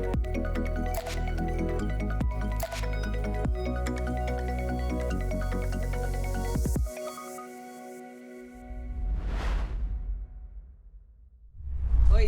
Oi,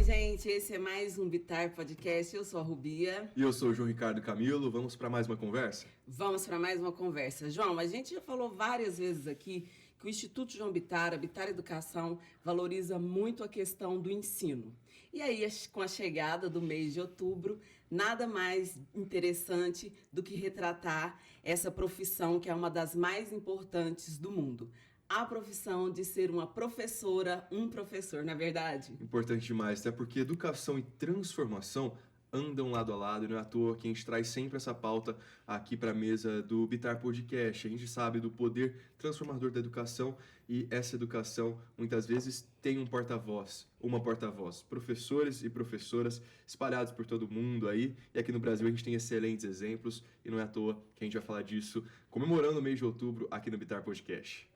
gente, esse é mais um Bitar Podcast. Eu sou a Rubia. E eu sou o João Ricardo Camilo. Vamos para mais uma conversa? Vamos para mais uma conversa. João, a gente já falou várias vezes aqui que o Instituto João Bittar, a Bittar Educação, valoriza muito a questão do ensino. E aí, com a chegada do mês de outubro, nada mais interessante do que retratar essa profissão que é uma das mais importantes do mundo. A profissão de ser uma professora, um professor, na verdade. Importante demais, até porque educação e transformação andam lado a lado, e não é à toa que a gente traz sempre essa pauta aqui para a mesa do Bitar Podcast. A gente sabe do poder transformador da educação e essa educação muitas vezes tem um porta-voz, uma porta-voz, professores e professoras espalhados por todo mundo aí, e aqui no Brasil a gente tem excelentes exemplos e não é à toa que a gente vai falar disso comemorando o mês de outubro aqui no Bitar Podcast.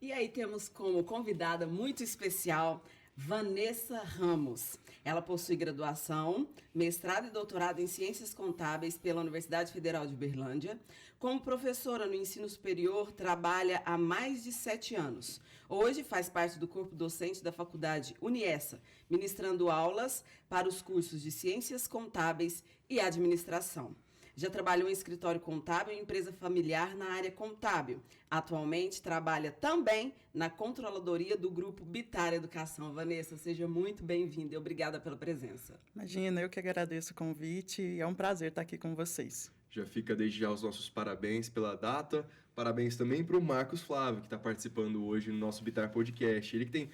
E aí temos como convidada muito especial Vanessa Ramos. Ela possui graduação, mestrado e doutorado em Ciências Contábeis pela Universidade Federal de Uberlândia. Como professora no ensino superior, trabalha há mais de 7 anos. Hoje faz parte do corpo docente da Faculdade Uniessa, ministrando aulas para os cursos de Ciências Contábeis e Administração. Já trabalhou em escritório contábil e empresa familiar na área contábil. Atualmente trabalha também na controladoria do Grupo Bittar Educação. Vanessa, seja muito bem-vinda e obrigada pela presença. Imagina, eu que agradeço o convite e é um prazer estar aqui com vocês. Já fica desde já os nossos parabéns pela data. Parabéns também para o Marcos Flávio, que está participando hoje no nosso Bitar Podcast. Ele que tem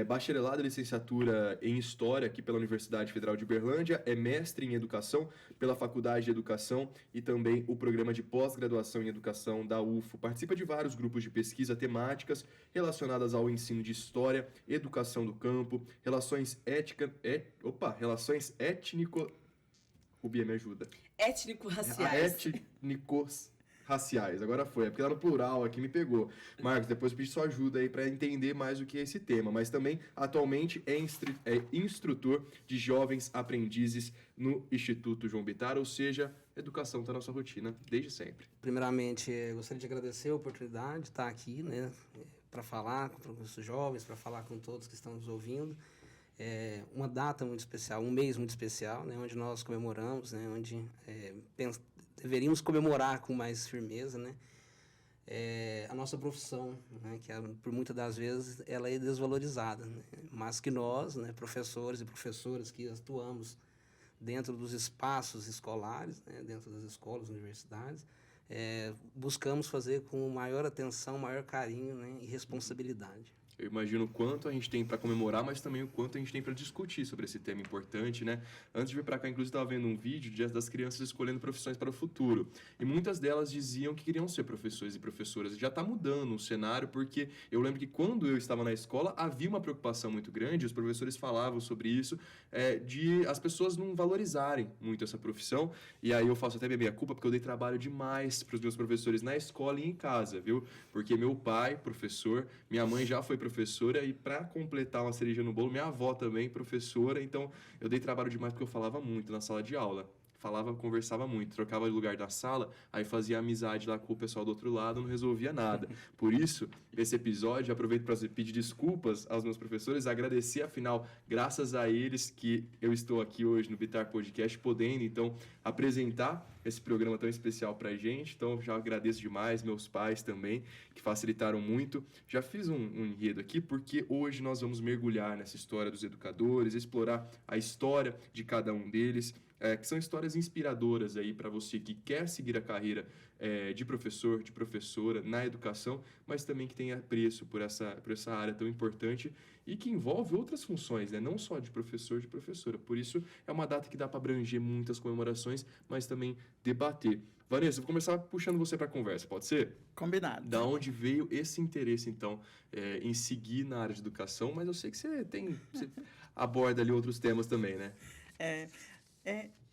bacharelado e licenciatura em História aqui pela Universidade Federal de Uberlândia, é mestre em Educação pela Faculdade de Educação e também o programa de pós-graduação em Educação da UFO. Participa de vários grupos de pesquisa temáticas relacionadas ao ensino de História, Educação do Campo, relações étnico... Rubia, me ajuda. Étnico-raciais. Étnicos-raciais. Agora foi. É porque lá no plural aqui me pegou. Marcos, depois eu pedi sua ajuda aí para entender mais o que é esse tema. Mas também, atualmente, é instrutor de jovens aprendizes no Instituto João Bittar. Ou seja, educação está na nossa rotina desde sempre. Primeiramente, gostaria de agradecer a oportunidade de estar aqui, né, para falar com os jovens, para falar com todos que estão nos ouvindo. É uma data muito especial, um mês muito especial, né, onde nós comemoramos, né, onde deveríamos comemorar com mais firmeza, né, a nossa profissão, né, que por muitas das vezes ela é desvalorizada, né, mas que nós, né, professores e professoras que atuamos dentro dos espaços escolares, né, dentro das escolas, universidades, buscamos fazer com maior atenção, maior carinho, né, e responsabilidade. Eu imagino o quanto a gente tem para comemorar, mas também o quanto a gente tem para discutir sobre esse tema importante, né? Antes de vir para cá, inclusive, estava vendo um vídeo das crianças escolhendo profissões para o futuro. E muitas delas diziam que queriam ser professores e professoras. E já está mudando o cenário, porque eu lembro que quando eu estava na escola, havia uma preocupação muito grande, os professores falavam sobre isso, de as pessoas não valorizarem muito essa profissão. E aí eu faço até minha culpa, porque eu dei trabalho demais para os meus professores na escola e em casa, viu? Porque meu pai, professor, minha mãe já foi professora e para completar uma cereja no bolo, minha avó também professora, então eu dei trabalho demais porque eu falava muito na sala de aula. Conversava muito, trocava de lugar da sala, aí fazia amizade lá com o pessoal do outro lado, não resolvia nada. Por isso, esse episódio, aproveito para pedir desculpas aos meus professores, agradecer, afinal, graças a eles que eu estou aqui hoje no Bitar Podcast, podendo, então, apresentar esse programa tão especial pra gente. Então, já agradeço demais, meus pais também, que facilitaram muito. Já fiz um enredo aqui, porque hoje nós vamos mergulhar nessa história dos educadores, explorar a história de cada um deles, que são histórias inspiradoras aí para você que quer seguir a carreira de professor, de professora na educação, mas também que tem apreço por essa área tão importante e que envolve outras funções, né? Não só de professor, de professora. Por isso, é uma data que dá para abranger muitas comemorações, mas também debater. Vanessa, vou começar puxando você para a conversa, pode ser? Combinado. Da onde veio esse interesse, então, em seguir na área de educação? Mas eu sei que você aborda ali outros temas também, né?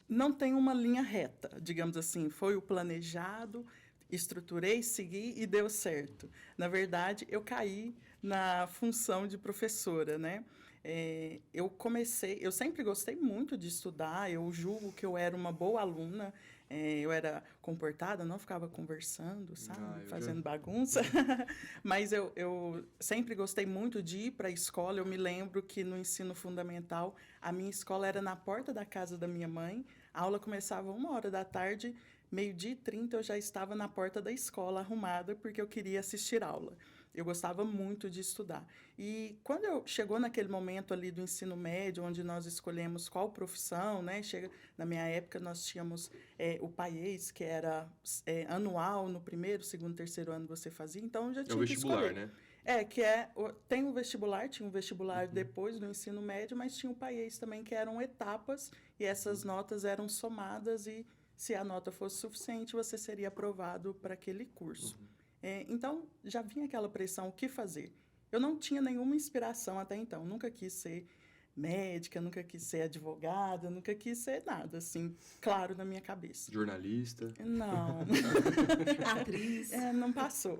Não tem uma linha reta, digamos assim. Foi o planejado, estruturei, segui e deu certo. Na verdade, eu caí na função de professora, né? eu sempre gostei muito de estudar, eu julgo que eu era uma boa aluna, eu era comportada, não ficava conversando, sabe, fazendo bagunça, mas eu sempre gostei muito de ir para a escola. Eu me lembro que no ensino fundamental, a minha escola era na porta da casa da minha mãe, a aula começava 13h, 12h30 eu já estava na porta da escola arrumada porque eu queria assistir aula. Eu gostava muito de estudar. E quando chegou naquele momento ali do ensino médio, onde nós escolhemos qual profissão, né? Na minha época, nós tínhamos o PAES, que era anual, no primeiro, segundo, terceiro ano você fazia, então eu já tinha que escolher. Né? Tem o vestibular, tinha um vestibular depois do ensino médio, mas tinha o PAES também, que eram etapas, e essas notas eram somadas, e se a nota fosse suficiente, você seria aprovado para aquele curso. Então, já vinha aquela pressão, o que fazer? Eu não tinha nenhuma inspiração até então, nunca quis ser médica, nunca quis ser advogada, nunca quis ser nada, assim, claro, na minha cabeça. Jornalista? Não. Atriz? Não passou.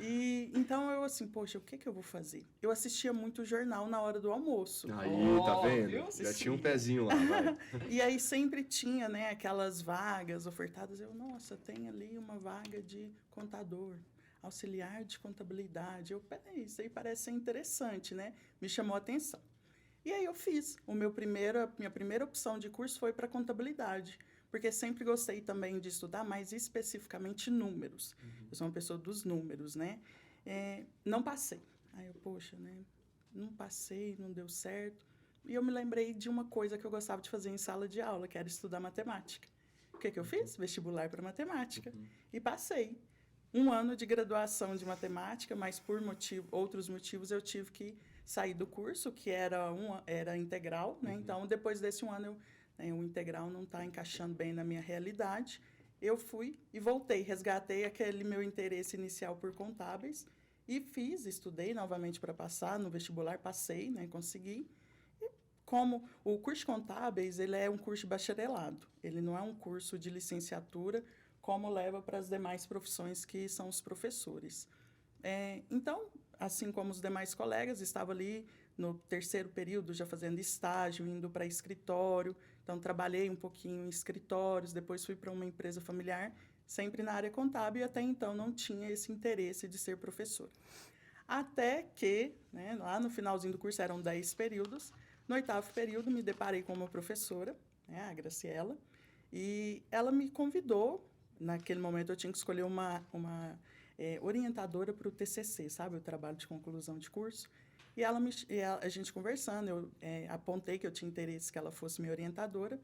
E então eu assim, poxa, o que eu vou fazer? Eu assistia muito jornal na hora do almoço. Aí, tá vendo? Já tinha um pezinho lá, vai. E aí sempre tinha, né, aquelas vagas ofertadas. Nossa, tem ali uma vaga de contador, auxiliar de contabilidade. Peraí, isso aí parece ser interessante, né? Me chamou a atenção. E aí eu fiz. Minha primeira opção de curso foi para contabilidade, porque sempre gostei também de estudar, mais especificamente números. Eu sou uma pessoa dos números, né? Não passei. Aí eu, poxa, né? Não passei, não deu certo. E eu me lembrei de uma coisa que eu gostava de fazer em sala de aula, que era estudar matemática. O que eu fiz? Vestibular para matemática. E passei. 1 ano de graduação de matemática, mas por outros motivos eu tive que sair do curso, que era integral, né? Então, depois desse 1 ano, o integral não está encaixando bem na minha realidade. Eu fui e voltei, resgatei aquele meu interesse inicial por contábeis e estudei novamente para passar no vestibular, passei, né? Consegui. E como o curso de contábeis, ele é um curso de bacharelado, ele não é um curso de licenciatura, como leva para as demais profissões que são os professores. Então, assim como os demais colegas, estava ali no 3º período já fazendo estágio, indo para escritório. Então, trabalhei um pouquinho em escritórios, depois fui para uma empresa familiar, sempre na área contábil, e até então não tinha esse interesse de ser professora. Até que, né, lá no finalzinho do curso, eram 10 períodos, no 8º período me deparei com uma professora, né, a Graciela, e ela me convidou. Naquele momento eu tinha que escolher uma orientadora para o TCC, sabe? O trabalho de conclusão de curso. E a gente conversando, eu apontei que eu tinha interesse que ela fosse minha orientadora.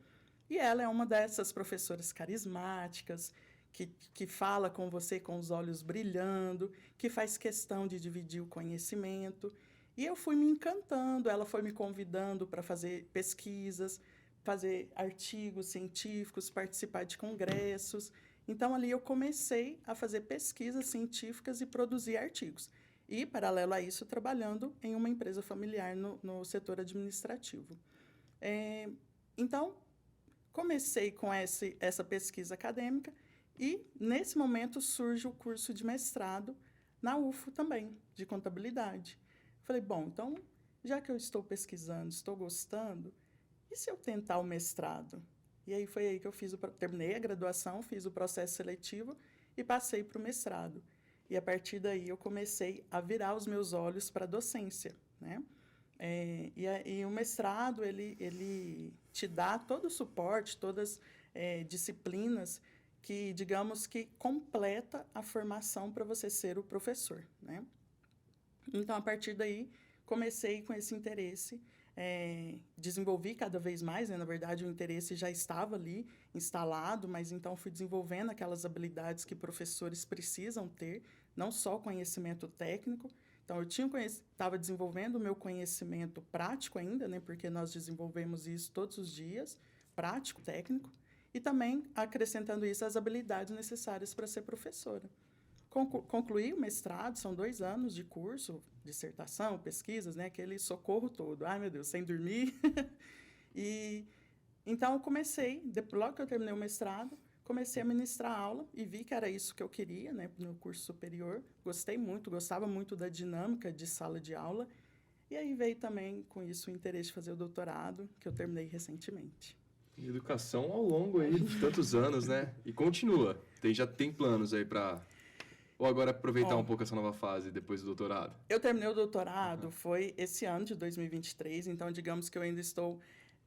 E ela é uma dessas professoras carismáticas, que fala com você com os olhos brilhando, que faz questão de dividir o conhecimento. E eu fui me encantando, ela foi me convidando para fazer pesquisas, fazer artigos científicos, participar de congressos. Então, ali eu comecei a fazer pesquisas científicas e produzir artigos. E, paralelo a isso, trabalhando em uma empresa familiar no setor administrativo. Então, comecei com essa pesquisa acadêmica e, nesse momento, surge o curso de mestrado na UFO também, de contabilidade. Falei, bom, então, já que eu estou pesquisando, estou gostando, e se eu tentar o mestrado? E aí foi aí que eu terminei a graduação, fiz o processo seletivo e passei para o mestrado. E a partir daí eu comecei a virar os meus olhos para a docência, né? E o mestrado, ele te dá todo o suporte, todas as disciplinas que, digamos, que completa a formação para você ser o professor, né? Então, a partir daí, comecei com esse interesse, desenvolvi cada vez mais, né? Na verdade, o interesse já estava ali instalado, mas então fui desenvolvendo aquelas habilidades que professores precisam ter, não só conhecimento técnico. Então, eu estava desenvolvendo o meu conhecimento prático ainda, né? Porque nós desenvolvemos isso todos os dias, prático, técnico, e também acrescentando isso as habilidades necessárias para ser professora. Concluí o mestrado, são 2 anos de curso, dissertação, pesquisas, né? Aquele socorro todo. Ai, meu Deus, sem dormir. E então, eu comecei, logo que eu terminei o mestrado, comecei a ministrar aula e vi que era isso que eu queria, né? No curso superior. Gostei muito, gostava muito da dinâmica de sala de aula. E aí veio também com isso o interesse de fazer o doutorado, que eu terminei recentemente. E educação ao longo aí de tantos anos, né? E continua. Já tem planos aí para... Ou agora aproveitar um pouco essa nova fase depois do doutorado? Eu terminei o doutorado, foi esse ano de 2023, então digamos que eu ainda estou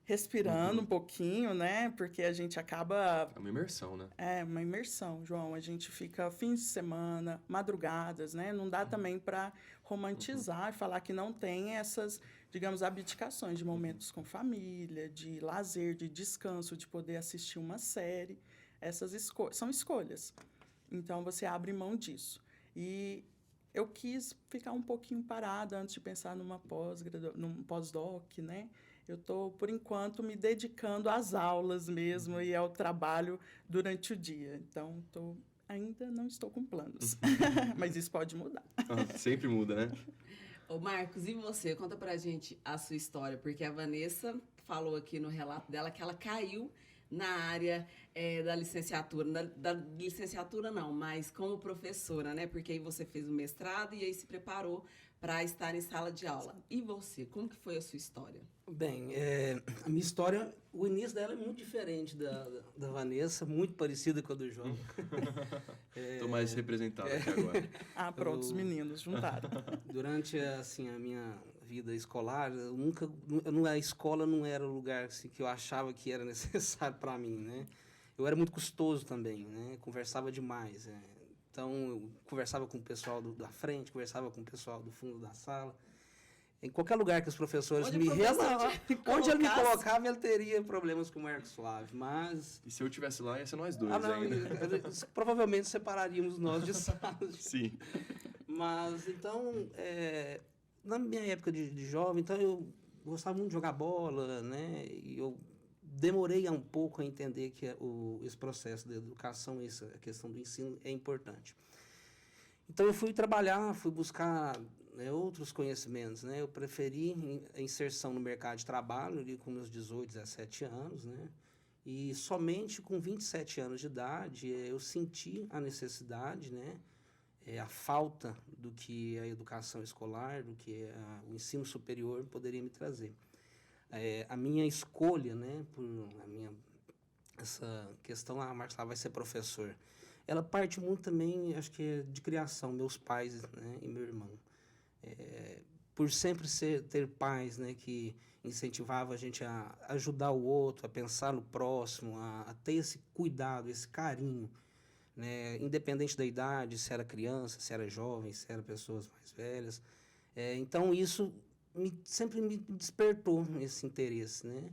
respirando um pouquinho, né? Porque a gente acaba... É uma imersão, né? É, uma imersão, João. A gente fica fins de semana, madrugadas, né? Não dá também para romantizar e falar que não tem essas, digamos, abdicações de momentos com família, de lazer, de descanso, de poder assistir uma série. Essas são escolhas. Então, você abre mão disso. E eu quis ficar um pouquinho parada antes de pensar num pós-doc, né? Eu estou, por enquanto, me dedicando às aulas mesmo e ao trabalho durante o dia. Então, ainda não estou com planos. Mas isso pode mudar. Sempre muda, né? Ô Marcos, e você? Conta pra gente a sua história, porque a Vanessa falou aqui no relato dela que ela caiu na área da licenciatura. Da licenciatura não, mas como professora, né? Porque aí você fez o mestrado e aí se preparou para estar em sala de aula. E você? Como que foi a sua história? Bem, a minha história, o início dela é muito diferente da Vanessa, muito parecida com a do João. Estou mais representado aqui agora. Pronto, os meninos juntaram. Durante assim, a minha vida escolar, a escola não era o lugar assim, que eu achava que era necessário para mim, né? Eu era muito custoso também, né? Conversava demais. Então, eu conversava com o pessoal da frente, conversava com o pessoal do fundo da sala. Em qualquer lugar que os professores onde ele me colocava, ele teria problemas com o Marcos Flávio, mas... E se eu estivesse lá, ia ser nós dois ainda. Provavelmente separaríamos nós de salas. Sim. Mas, então, na minha época de jovem, então eu gostava muito de jogar bola, né? E eu demorei um pouco a entender que esse processo da educação, a questão do ensino é importante. Então, eu fui trabalhar, fui buscar... outros conhecimentos, né? Eu preferi a inserção no mercado de trabalho ali com meus 18, 17 anos, né? E somente com 27 anos de idade eu senti a necessidade, né? A falta do que a educação escolar, do que o ensino superior poderia me trazer. A minha escolha, né? Essa questão, Marcos vai ser professor. Ela parte muito também, acho que de criação, meus pais, né? E meu irmão. Por sempre ter pais, né, que incentivava a gente a ajudar o outro, a pensar no próximo, a ter esse cuidado, esse carinho, né, independente da idade, se era criança, se era jovem, se era pessoas mais velhas. Então, isso sempre me despertou esse interesse, né?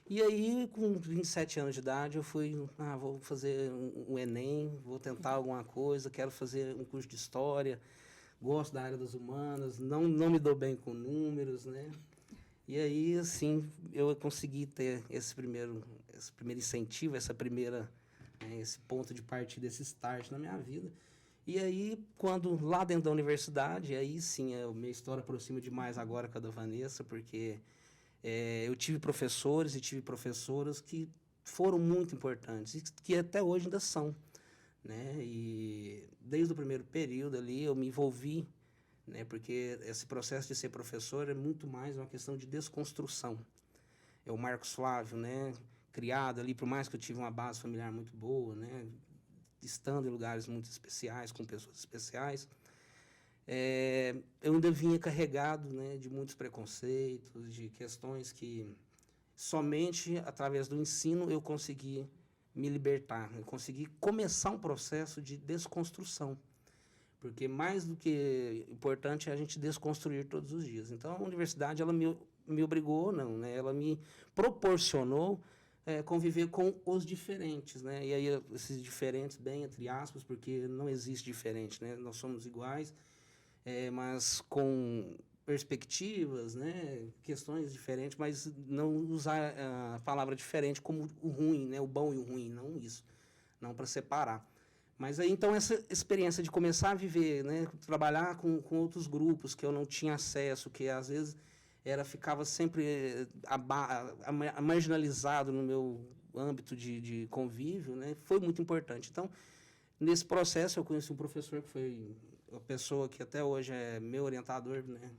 E aí, com 27 anos de idade, eu fui, vou fazer um Enem, vou tentar alguma coisa, quero fazer um curso de História, gosto da área das humanas, não me dou bem com números, né? E aí, assim, eu consegui ter esse primeiro incentivo, esse ponto de partida, esse start na minha vida. E aí, quando lá dentro da universidade, aí sim, a minha história aproxima demais agora com a da Vanessa, porque eu tive professores e tive professoras que foram muito importantes e que até hoje ainda são. Né? E desde o primeiro período ali eu me envolvi, né? Porque esse processo de ser professor é muito mais uma questão de desconstrução. É o Marcos Flávio, né? Criado ali, por mais que eu tive uma base familiar muito boa, né? Estando em lugares muito especiais, com pessoas especiais, eu ainda vinha carregado, né? De muitos preconceitos, de questões que somente através do ensino eu consegui me libertar, eu consegui começar um processo de desconstrução, porque mais do que importante é a gente desconstruir todos os dias. Então, a universidade ela me obrigou, não, né? Ela me proporcionou conviver com os diferentes, né? E aí esses diferentes, bem entre aspas, porque não existe diferente, né? Nós somos iguais, mas com perspectivas, né, questões diferentes, mas não usar a palavra diferente como o ruim, né, o bom e o ruim, não isso, não para separar. Mas aí então essa experiência de começar a viver, né, trabalhar com outros grupos que eu não tinha acesso, que às vezes ficava sempre marginalizado no meu âmbito de convívio, né, foi muito importante. Então, nesse processo eu conheci um professor que foi a pessoa que até hoje é meu orientador, né?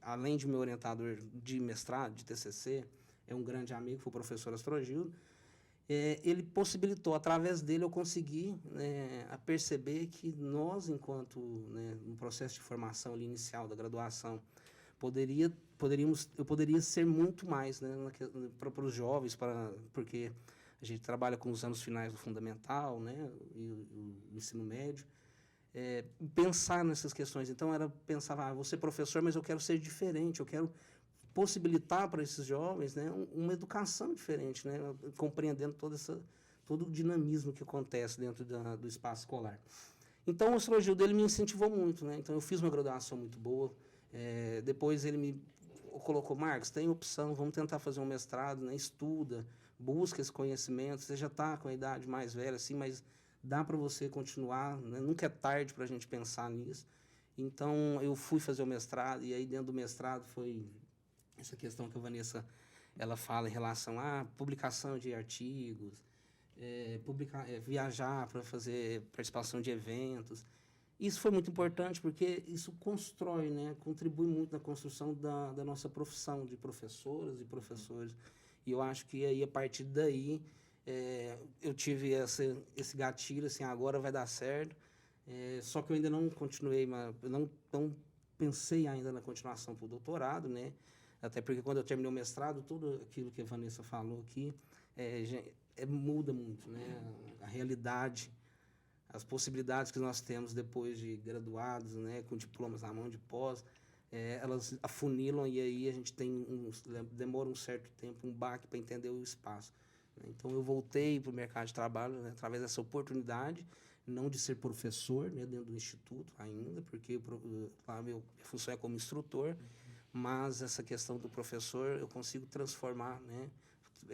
Além de meu orientador de mestrado, de TCC, é um grande amigo, foi o professor Astrogildo. Ele possibilitou, através dele, eu conseguir, né, a perceber que nós, enquanto, né, no processo de formação ali, inicial da graduação, eu poderia ser muito mais, né, para os jovens, porque a gente trabalha com os anos finais do fundamental, né, e o ensino médio, pensar nessas questões. Então, pensava, vou ser professor, mas eu quero ser diferente, eu quero possibilitar para esses jovens, né, uma educação diferente, né, compreendendo todo o dinamismo que acontece dentro do espaço escolar. Então, o Astrogildo, ele me incentivou muito, né? Então, eu fiz uma graduação muito boa. Depois, ele me colocou, Marcos, tem opção, vamos tentar fazer um mestrado, né? Estuda, busca esse conhecimento. Você já está com a idade mais velha, assim, mas dá para você continuar, né? Nunca é tarde para a gente pensar nisso. Então, eu fui fazer o mestrado, e aí, dentro do mestrado, foi essa questão que a Vanessa ela fala em relação à publicação de artigos, viajar para fazer participação de eventos. Isso foi muito importante porque isso constrói, né, contribui muito na construção da nossa profissão de professoras e professores. E eu acho que aí, a partir daí, eu tive esse gatilho, assim, agora vai dar certo. Só que eu ainda não continuei, não pensei ainda na continuação para o doutorado, né? Até porque quando eu terminei o mestrado, tudo aquilo que a Vanessa falou aqui muda muito, né? A realidade, as possibilidades que nós temos depois de graduados, né? Com diplomas na mão de pós, elas afunilam e aí a gente demora um certo tempo, um baque para entender o espaço. Né? Então, eu voltei para o mercado de trabalho, né? Através dessa oportunidade, não de ser professor, né? Dentro do instituto ainda, porque lá minha função é como instrutor, mas essa questão do professor eu consigo transformar, né?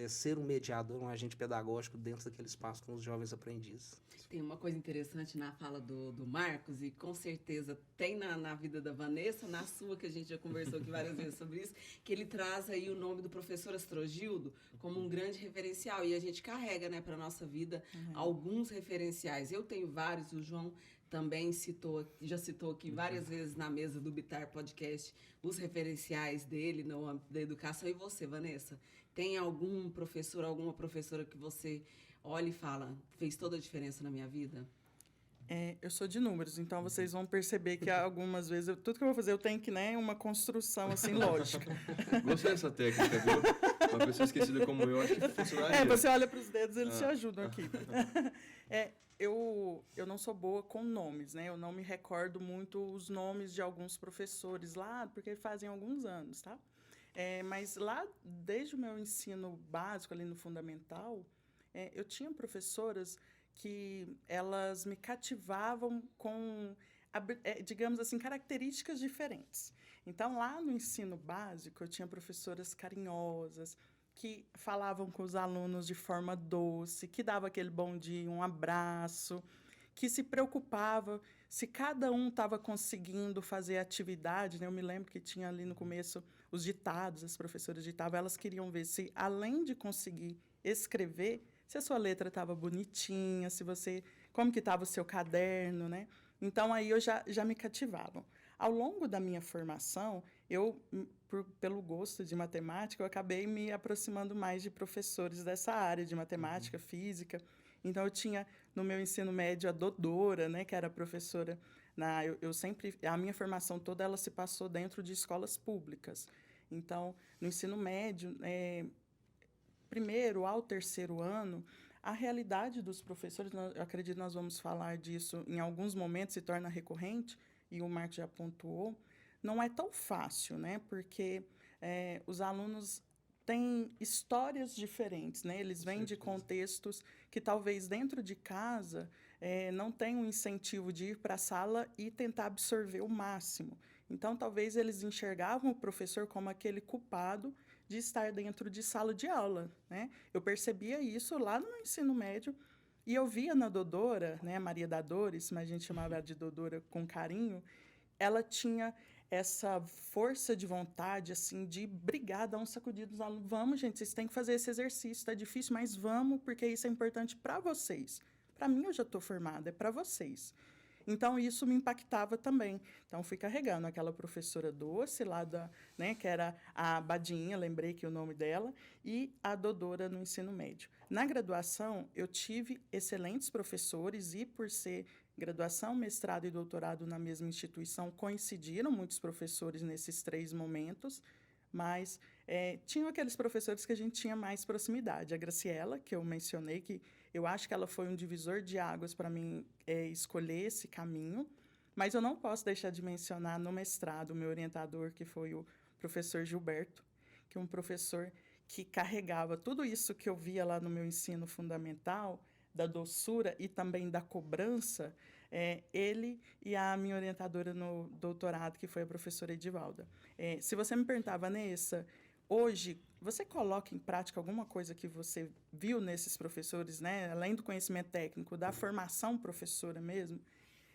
Ser um mediador, um agente pedagógico dentro daquele espaço com os jovens aprendizes. Tem uma coisa interessante na fala do Marcos, e com certeza tem na vida da Vanessa, na sua, que a gente já conversou aqui várias vezes sobre isso, que ele traz aí o nome do professor Astrogildo como um grande referencial, e a gente carrega, né, para a nossa vida alguns referenciais. Eu tenho vários, o João também já citou aqui várias vezes na mesa do Bitar Podcast os referenciais dele no âmbito da educação. E você, Vanessa, tem algum professor, alguma professora que você olha e fala, fez toda a diferença na minha vida? Eu sou de números, então vocês vão perceber que algumas vezes, tudo que eu vou fazer, eu tenho que, né, uma construção, assim, lógica. Gostei dessa técnica, viu? Uma pessoa esquecida como eu, acho que funcionaria. Você olha para os dedos, eles te ajudam aqui. Eu não sou boa com nomes, né? Eu não me recordo muito os nomes de alguns professores lá, porque fazem alguns anos, tá? Mas lá, desde o meu ensino básico, ali no fundamental, eu tinha professoras que elas me cativavam com, digamos assim, características diferentes. Então, lá no ensino básico, eu tinha professoras carinhosas, que falavam com os alunos de forma doce, que dava aquele bom dia, um abraço, que se preocupava se cada um estava conseguindo fazer a atividade, né? Eu me lembro que tinha ali no começo os ditados, as professoras ditavam, elas queriam ver se, além de conseguir escrever, se a sua letra estava bonitinha, como que estava o seu caderno, né? Então, aí eu já me cativavam. Ao longo da minha formação, pelo gosto de matemática, eu acabei me aproximando mais de professores dessa área de matemática, física. Então, eu tinha, no meu ensino médio, a Dodora, né, que era professora. A minha formação toda, ela se passou dentro de escolas públicas. Então, no ensino médio, primeiro ao terceiro ano, a realidade dos professores, eu acredito que nós vamos falar disso em alguns momentos, se torna recorrente, e o Marcos já pontuou, não é tão fácil, né? Porque os alunos têm histórias diferentes, né? Eles vêm de contextos que talvez dentro de casa não tenham um incentivo de ir para a sala e tentar absorver o máximo. Então, talvez eles enxergavam o professor como aquele culpado de estar dentro de sala de aula, né? Eu percebia isso lá no ensino médio e eu via na Dodora, né, Maria da Dores, mas a gente chamava ela de Dodora com carinho, ela tinha essa força de vontade, assim, de brigar, dar um sacudido nos alunos. Vamos, gente, vocês têm que fazer esse exercício, está difícil, mas vamos, porque isso é importante para vocês. Para mim, eu já estou formada, é para vocês. Então, isso me impactava também. Então, fui carregando aquela professora doce lá, né, que era a Badinha, lembrei que o nome dela, e a Dodora no ensino médio. Na graduação, eu tive excelentes professores e, por ser graduação, mestrado e doutorado na mesma instituição, coincidiram muitos professores nesses 3 momentos, mas tinham aqueles professores que a gente tinha mais proximidade. A Graciela, que eu mencionei, que eu acho que ela foi um divisor de águas para mim escolher esse caminho, mas eu não posso deixar de mencionar no mestrado o meu orientador, que foi o professor Gilberto, que é um professor que carregava tudo isso que eu via lá no meu ensino fundamental, da doçura e também da cobrança, ele e a minha orientadora no doutorado, que foi a professora Edivalda. Se você me perguntar, Vanessa, hoje, você coloca em prática alguma coisa que você viu nesses professores, né? Além do conhecimento técnico, da formação professora mesmo?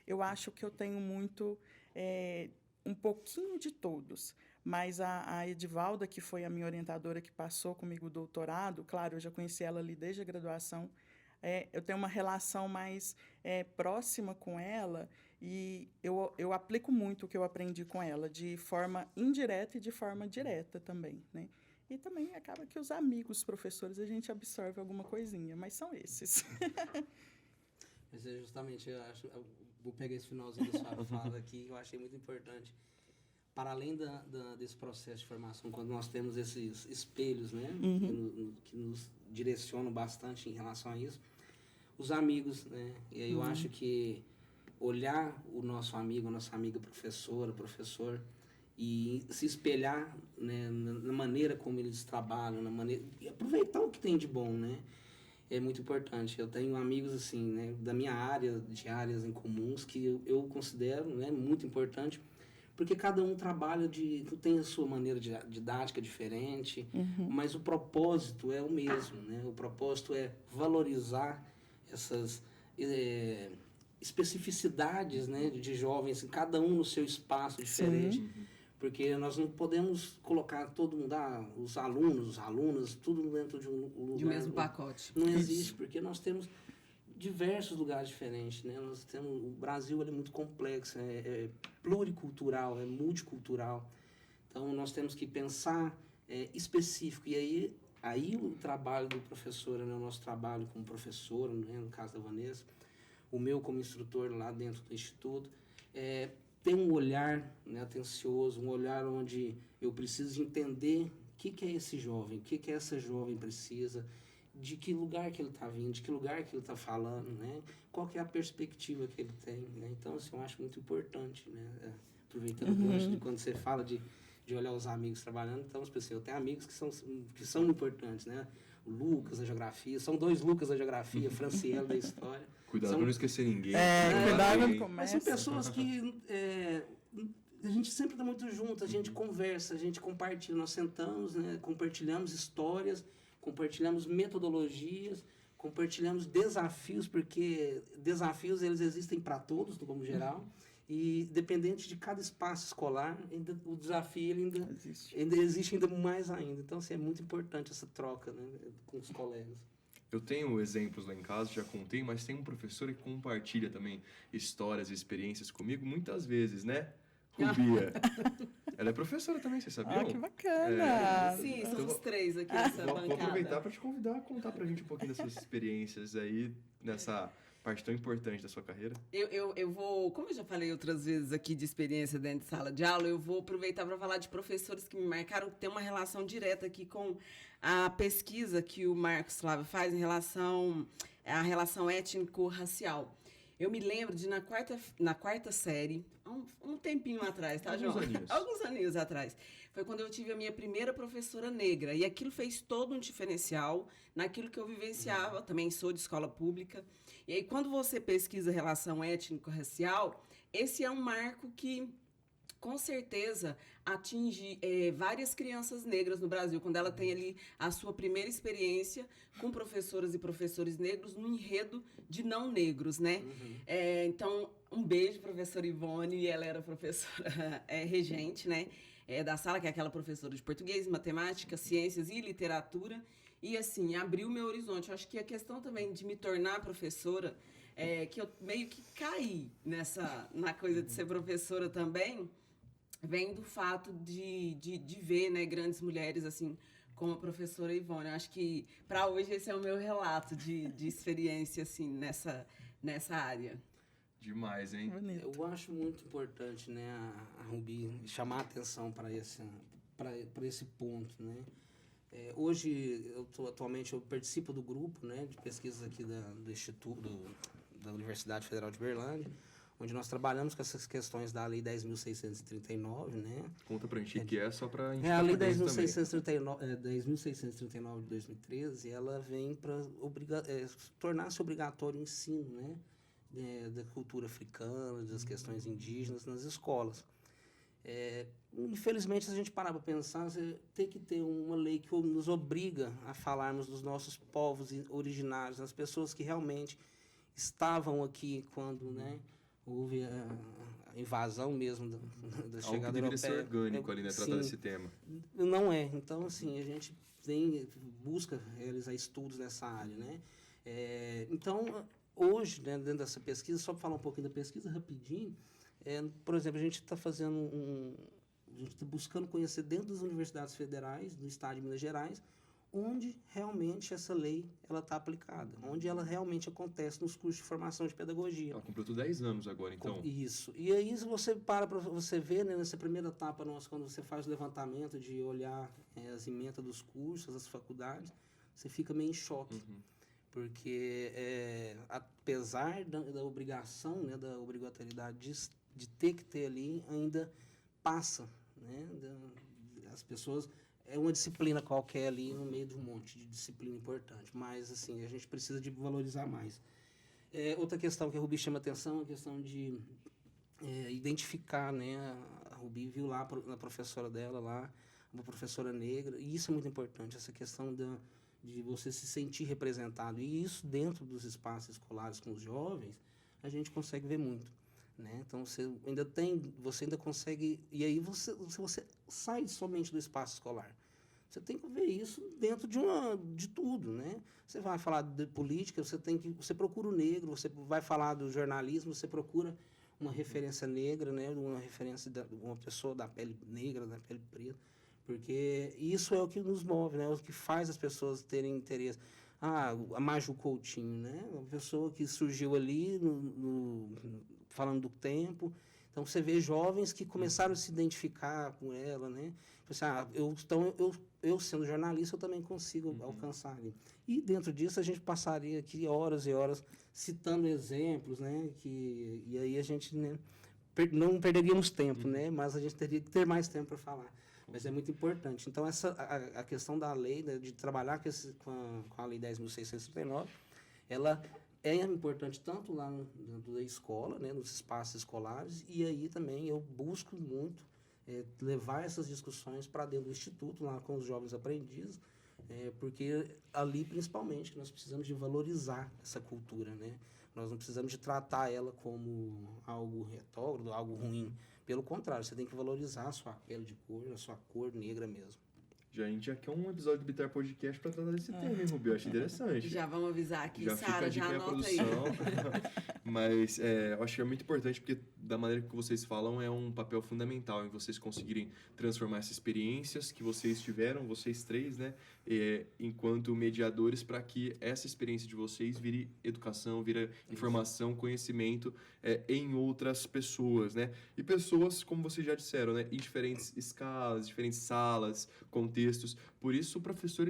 Eu acho que eu tenho muito, um pouquinho de todos. Mas a Edivalda, que foi a minha orientadora que passou comigo o doutorado, claro, eu já conheci ela ali desde a graduação, eu tenho uma relação mais próxima com ela e eu aplico muito o que eu aprendi com ela, de forma indireta e de forma direta também, né? E também acaba que os amigos professores a gente absorve alguma coisinha, mas são esses. Mas é justamente, eu vou pegar esse finalzinho da sua fala aqui, eu achei muito importante. Para além desse processo de formação, quando nós temos esses espelhos, né, que nos direcionam bastante em relação a isso, os amigos, né, e aí eu acho que olhar o nosso amigo, a nossa amiga professora, professor, e se espelhar, né, na maneira como eles trabalham, e aproveitar o que tem de bom, né, é muito importante. Eu tenho amigos, assim, né, da minha área, de áreas em comuns, que eu considero, né, muito importante, porque cada um trabalha tem a sua maneira didática diferente, mas o propósito é o mesmo, né? O propósito é valorizar essas especificidades, né, de jovens, cada um no seu espaço diferente, porque nós não podemos colocar todo mundo, os alunas, tudo dentro de um lugar. De um mesmo pacote. Não existe, porque nós temos diversos lugares diferentes, né? O Brasil ele é muito complexo, é pluricultural, é multicultural. Então nós temos que pensar específico. E aí o trabalho do professor, né? O nosso trabalho como professor, né? No caso da Vanessa, o meu como instrutor lá dentro do instituto, tem um olhar, né, atencioso, um olhar onde eu preciso entender o que é esse jovem, o que essa jovem precisa, de que lugar que ele está vindo, de que lugar que ele está falando, né? Qual que é a perspectiva que ele tem, né? Então, assim, eu acho muito importante, né? Aproveitando o gancho de quando você fala de olhar os amigos trabalhando, então, assim, eu tenho amigos que são importantes, né? O Lucas da geografia, são 2 Lucas da geografia, Franciele da história. Cuidado para não esquecer ninguém. Cuidado no Mas comércio. são pessoas que a gente sempre está muito junto, a gente conversa, a gente compartilha, nós sentamos, né? Compartilhamos histórias, compartilhamos metodologias, compartilhamos desafios, porque desafios eles existem para todos, no como geral, e dependente de cada espaço escolar, o desafio ele ainda existe ainda mais ainda. Então, assim, é muito importante essa troca, né, com os colegas. Eu tenho exemplos lá em casa, já contei, mas tem um professor que compartilha também histórias e experiências comigo muitas vezes, né? Rubia. Ela é professora também, vocês sabiam? Que bacana! Sim, somos 3 aqui nessa bancada. Vou aproveitar para te convidar a contar pra gente um pouquinho das suas experiências aí, nessa parte tão importante da sua carreira. Eu vou, como eu já falei outras vezes aqui de experiência dentro de sala de aula, eu vou aproveitar para falar de professores que me marcaram, que tem uma relação direta aqui com a pesquisa que o Marcos Flávio faz em relação à relação étnico-racial. Eu me lembro de, na quarta série, um tempinho atrás, tá, João? Alguns aninhos atrás. Foi quando eu tive a minha primeira professora negra. E aquilo fez todo um diferencial naquilo que eu vivenciava. Também sou de escola pública. E aí, quando você pesquisa relação étnico-racial, esse é um marco que, com certeza, atinge várias crianças negras no Brasil, quando ela tem ali a sua primeira experiência com professoras e professores negros no enredo de não negros, né? Então, um beijo, professora Ivone, ela era professora regente, né? Da sala, que é aquela professora de português, matemática, ciências e literatura. e, assim, abriu o meu horizonte. Eu acho que a questão também de me tornar professora, que eu meio que caí na coisa de ser professora também, vem do fato de ver, né, grandes mulheres, assim, como a professora Ivone. Eu acho que, para hoje, esse é o meu relato de experiência, assim, nessa área. Demais, hein? Bonito. Eu acho muito importante, né, a Rubi chamar a atenção para esse ponto, né? Hoje, atualmente, eu participo do grupo, né, de pesquisas aqui do Instituto, da Universidade Federal de Berlândia, onde nós trabalhamos com essas questões da Lei 10.639, né? Conta pra gente o que é, só pra gente A Lei por dentro também. 10.639 de 2013, ela vem para tornar-se obrigatório o ensino, né? Da cultura africana, das questões indígenas nas escolas. Infelizmente, se a gente parar para pensar, tem que ter uma lei que nos obriga a falarmos dos nossos povos originários, das pessoas que realmente estavam aqui quando, né, houve a invasão mesmo da Algo chegada que deveria ser europeia. orgânico ali, né? Tratar Sim, desse tema. não é. Então, assim, a gente busca realizar estudos nessa área, né? Então, hoje, né, dentro dessa pesquisa, só para falar um pouquinho da pesquisa rapidinho, por exemplo, a gente está a gente está buscando conhecer dentro das universidades federais do estado de Minas Gerais onde realmente essa lei ela está aplicada, onde ela realmente acontece nos cursos de formação de pedagogia. Ela completou 10 anos agora, então. Isso. E aí, se você para você ver, né, nessa primeira etapa nossa, quando você faz o levantamento de olhar as emendas dos cursos, as faculdades, você fica meio em choque. Uhum. Porque, apesar da obrigação, né, da obrigatoriedade de ter que ter ali, ainda passa, né, as pessoas... É uma disciplina qualquer ali no meio de um monte de disciplina importante, mas assim, a gente precisa de valorizar mais. Outra questão que a Rubi chama atenção é a questão de identificar, né? A Rubi viu lá na professora dela lá, uma professora negra, e isso é muito importante, essa questão de você se sentir representado. E isso dentro dos espaços escolares com os jovens, a gente consegue ver muito. Né? Então, você ainda consegue... E aí, você sai somente do espaço escolar. Você tem que ver isso dentro de tudo, né? Você vai falar de política, você procura o negro, você vai falar do jornalismo, você procura uma referência negra, né? Uma referência de uma pessoa da pele negra, da pele preta, porque isso é o que nos move, né? É o que faz as pessoas terem interesse. A Maju Coutinho, né? Uma pessoa que surgiu ali falando do tempo. Então, você vê jovens que começaram a se identificar com ela, né? Eu sendo jornalista, eu também consigo alcançar ali. E, dentro disso, a gente passaria aqui horas e horas citando exemplos, né? E aí a gente, né, não perderíamos tempo, né? Mas a gente teria que ter mais tempo para falar. Mas é muito importante. Então, a questão da lei, né, de trabalhar com a Lei 10.639, ela é importante tanto lá dentro da escola, né, nos espaços escolares, e aí também eu busco muito levar essas discussões para dentro do instituto, lá com os jovens aprendizes, porque ali, principalmente, nós precisamos de valorizar essa cultura, né? Nós não precisamos de tratar ela como algo retrógrado, algo ruim. Pelo contrário, você tem que valorizar a sua pele de cor, a sua cor negra mesmo. A gente já quer um episódio do Bitar Podcast para tratar desse tema, hein, Rubi? Eu acho interessante. Já vamos avisar aqui, já Sara, já anota aí. Mas eu acho que é muito importante porque da maneira que vocês falam é um papel fundamental em vocês conseguirem transformar essas experiências que vocês tiveram, vocês três, né, enquanto mediadores, para que essa experiência de vocês vire educação, vire informação, conhecimento em outras pessoas, né? E pessoas, como vocês já disseram, né, em diferentes escalas, diferentes salas, contextos. Por isso o professor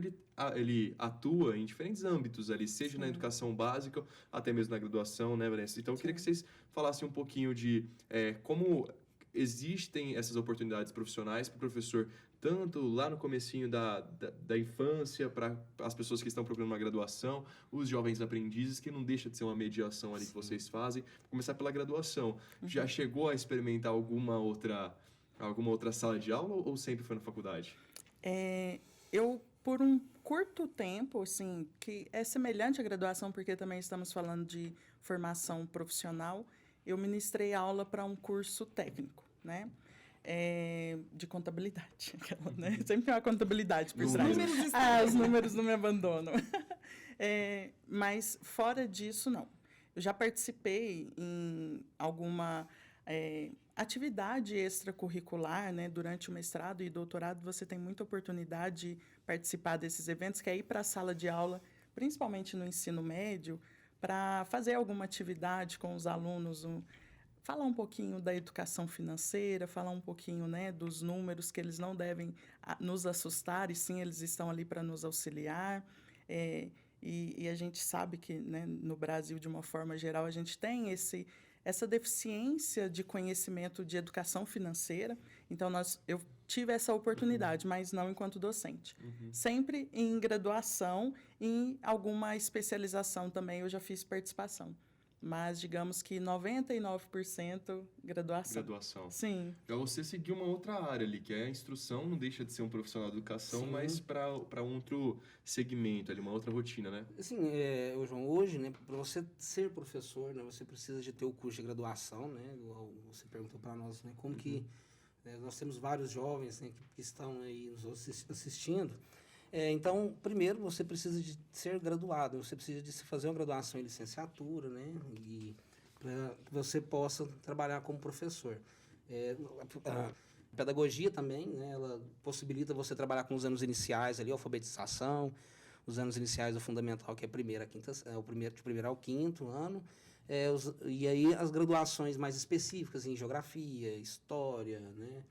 ele atua em diferentes âmbitos ali, seja na educação básica, até mesmo na graduação, né, Vanessa? Então eu queria que vocês falassem um pouquinho de como existem essas oportunidades profissionais para o professor, tanto lá no comecinho da infância, para as pessoas que estão procurando uma graduação, os jovens aprendizes, que não deixa de ser uma mediação ali que vocês fazem. Vou começar pela graduação. Já chegou a experimentar alguma outra sala de aula ou sempre foi na faculdade? Eu, por um curto tempo, assim, que é semelhante à graduação, porque também estamos falando de formação profissional, eu ministrei aula para um curso técnico, né? de contabilidade. Aquela, né? Sempre tem uma contabilidade por trás. Números Os números não me abandonam. Mas, fora disso, não. Eu já participei em alguma atividade extracurricular, né? Durante o mestrado e doutorado, você tem muita oportunidade de participar desses eventos, que é ir para a sala de aula, principalmente no ensino médio, para fazer alguma atividade com os alunos, falar um pouquinho da educação financeira, falar um pouquinho, né, dos números, que eles não devem nos assustar, e sim eles estão ali para nos auxiliar. E a gente sabe que, né, no Brasil, de uma forma geral, a gente tem essa deficiência de conhecimento de educação financeira. Então, eu tive essa oportunidade, mas não enquanto docente. Sempre em graduação, em alguma especialização também eu já fiz participação. Mas, digamos que 99% graduação. Graduação. Sim. Para você seguir uma outra área ali, que é a instrução, não deixa de ser um profissional de educação, Sim. mas para outro segmento ali, uma outra rotina, né? Assim, João, hoje, né, para você ser professor, né, você precisa de ter o curso de graduação, né? Igual você perguntou para nós, né, como que nós temos vários jovens, né, que estão aí nos assistindo. Então, primeiro, você precisa de ser graduado, você precisa de se fazer uma graduação em licenciatura, né, e para que você possa trabalhar como professor. A pedagogia também, né, ela possibilita você trabalhar com os anos iniciais ali, alfabetização, os anos iniciais do fundamental, que é o primeiro de primeiro ao quinto ano, e aí as graduações mais específicas em geografia, história, né,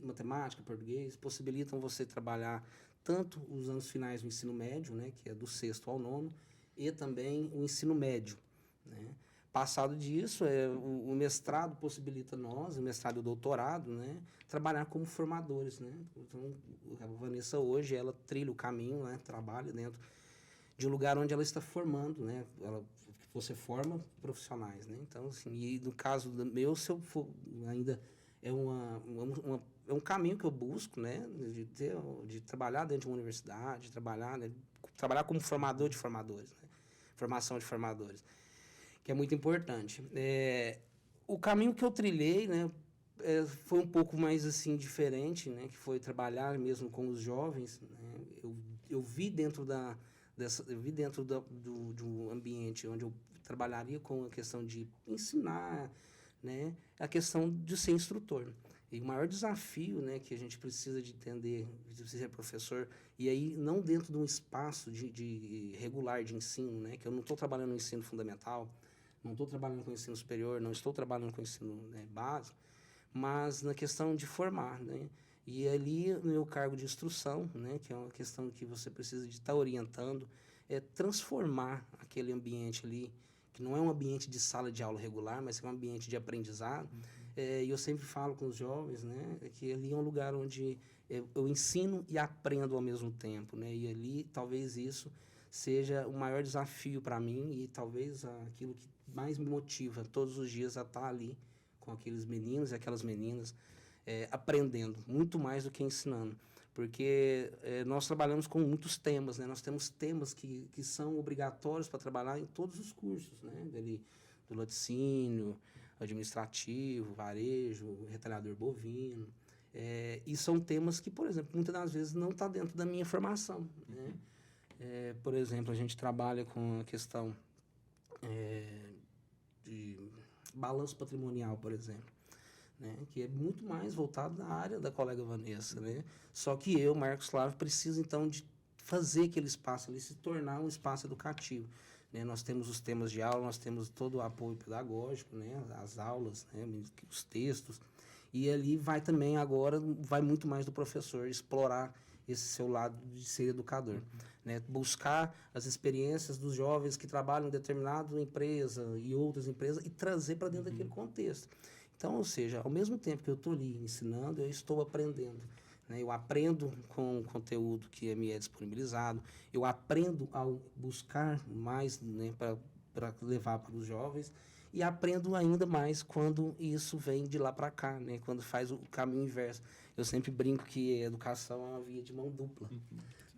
matemática, português, possibilitam você trabalhar tanto os anos finais do ensino médio, né, que é do 6º ao 9º, e também o ensino médio, né. Passado disso, o mestrado possibilita nós, o mestrado e o doutorado, né, trabalhar como formadores, né. Então, a Vanessa hoje, ela trilha o caminho, né, trabalha dentro de um lugar onde ela está formando, né, você forma profissionais, né. Então, assim, e no caso meu, se eu for ainda é um caminho que eu busco, né, de trabalhar dentro de uma universidade, trabalhar como formador de formadores, né, formação de formadores, que é muito importante. O caminho que eu trilhei, né, foi um pouco mais assim diferente, né, que foi trabalhar mesmo com os jovens, né. Eu vi dentro de um ambiente onde eu trabalharia com a questão de ensinar, né, a questão de ser instrutor. E o maior desafio, né, que a gente precisa de entender, de ser professor, e aí não dentro de um espaço de regular de ensino, né, que eu não estou trabalhando no ensino fundamental, não estou trabalhando com ensino superior, não estou trabalhando com ensino, né, básico, mas na questão de formar, né, e ali no meu cargo de instrução, né, que é uma questão que você precisa de estar orientando, transformar aquele ambiente ali, que não é um ambiente de sala de aula regular, mas é um ambiente de aprendizado. E eu sempre falo com os jovens, né, que ali é um lugar onde eu ensino e aprendo ao mesmo tempo, né, e ali talvez isso seja o maior desafio para mim e talvez aquilo que mais me motiva todos os dias a estar ali com aqueles meninos e aquelas meninas, aprendendo muito mais do que ensinando. Porque nós trabalhamos com muitos temas, né? Nós temos temas que são obrigatórios para trabalhar em todos os cursos, né? Do laticínio, administrativo, varejo, retalhador bovino. E são temas que, por exemplo, muitas das vezes não está dentro da minha formação, né? Por exemplo, a gente trabalha com a questão de balanço patrimonial, por exemplo, né, que é muito mais voltado na área da colega Vanessa, né? Só que eu, Marcos Flávio, preciso então de fazer aquele espaço ali se tornar um espaço educativo, né? Nós temos os temas de aula, nós temos todo o apoio pedagógico, né? As aulas, né? Os textos, e ali vai muito mais do professor explorar esse seu lado de ser educador, né? Buscar as experiências dos jovens que trabalham em determinada empresa e outras empresas e trazer para dentro daquele contexto. Então, ou seja, ao mesmo tempo que eu estou ali ensinando, eu estou aprendendo, né? Eu aprendo com o conteúdo que me é disponibilizado, eu aprendo ao buscar mais, né, para levar para os jovens, e aprendo ainda mais quando isso vem de lá para cá, né? Quando faz o caminho inverso. Eu sempre brinco que a educação é uma via de mão dupla,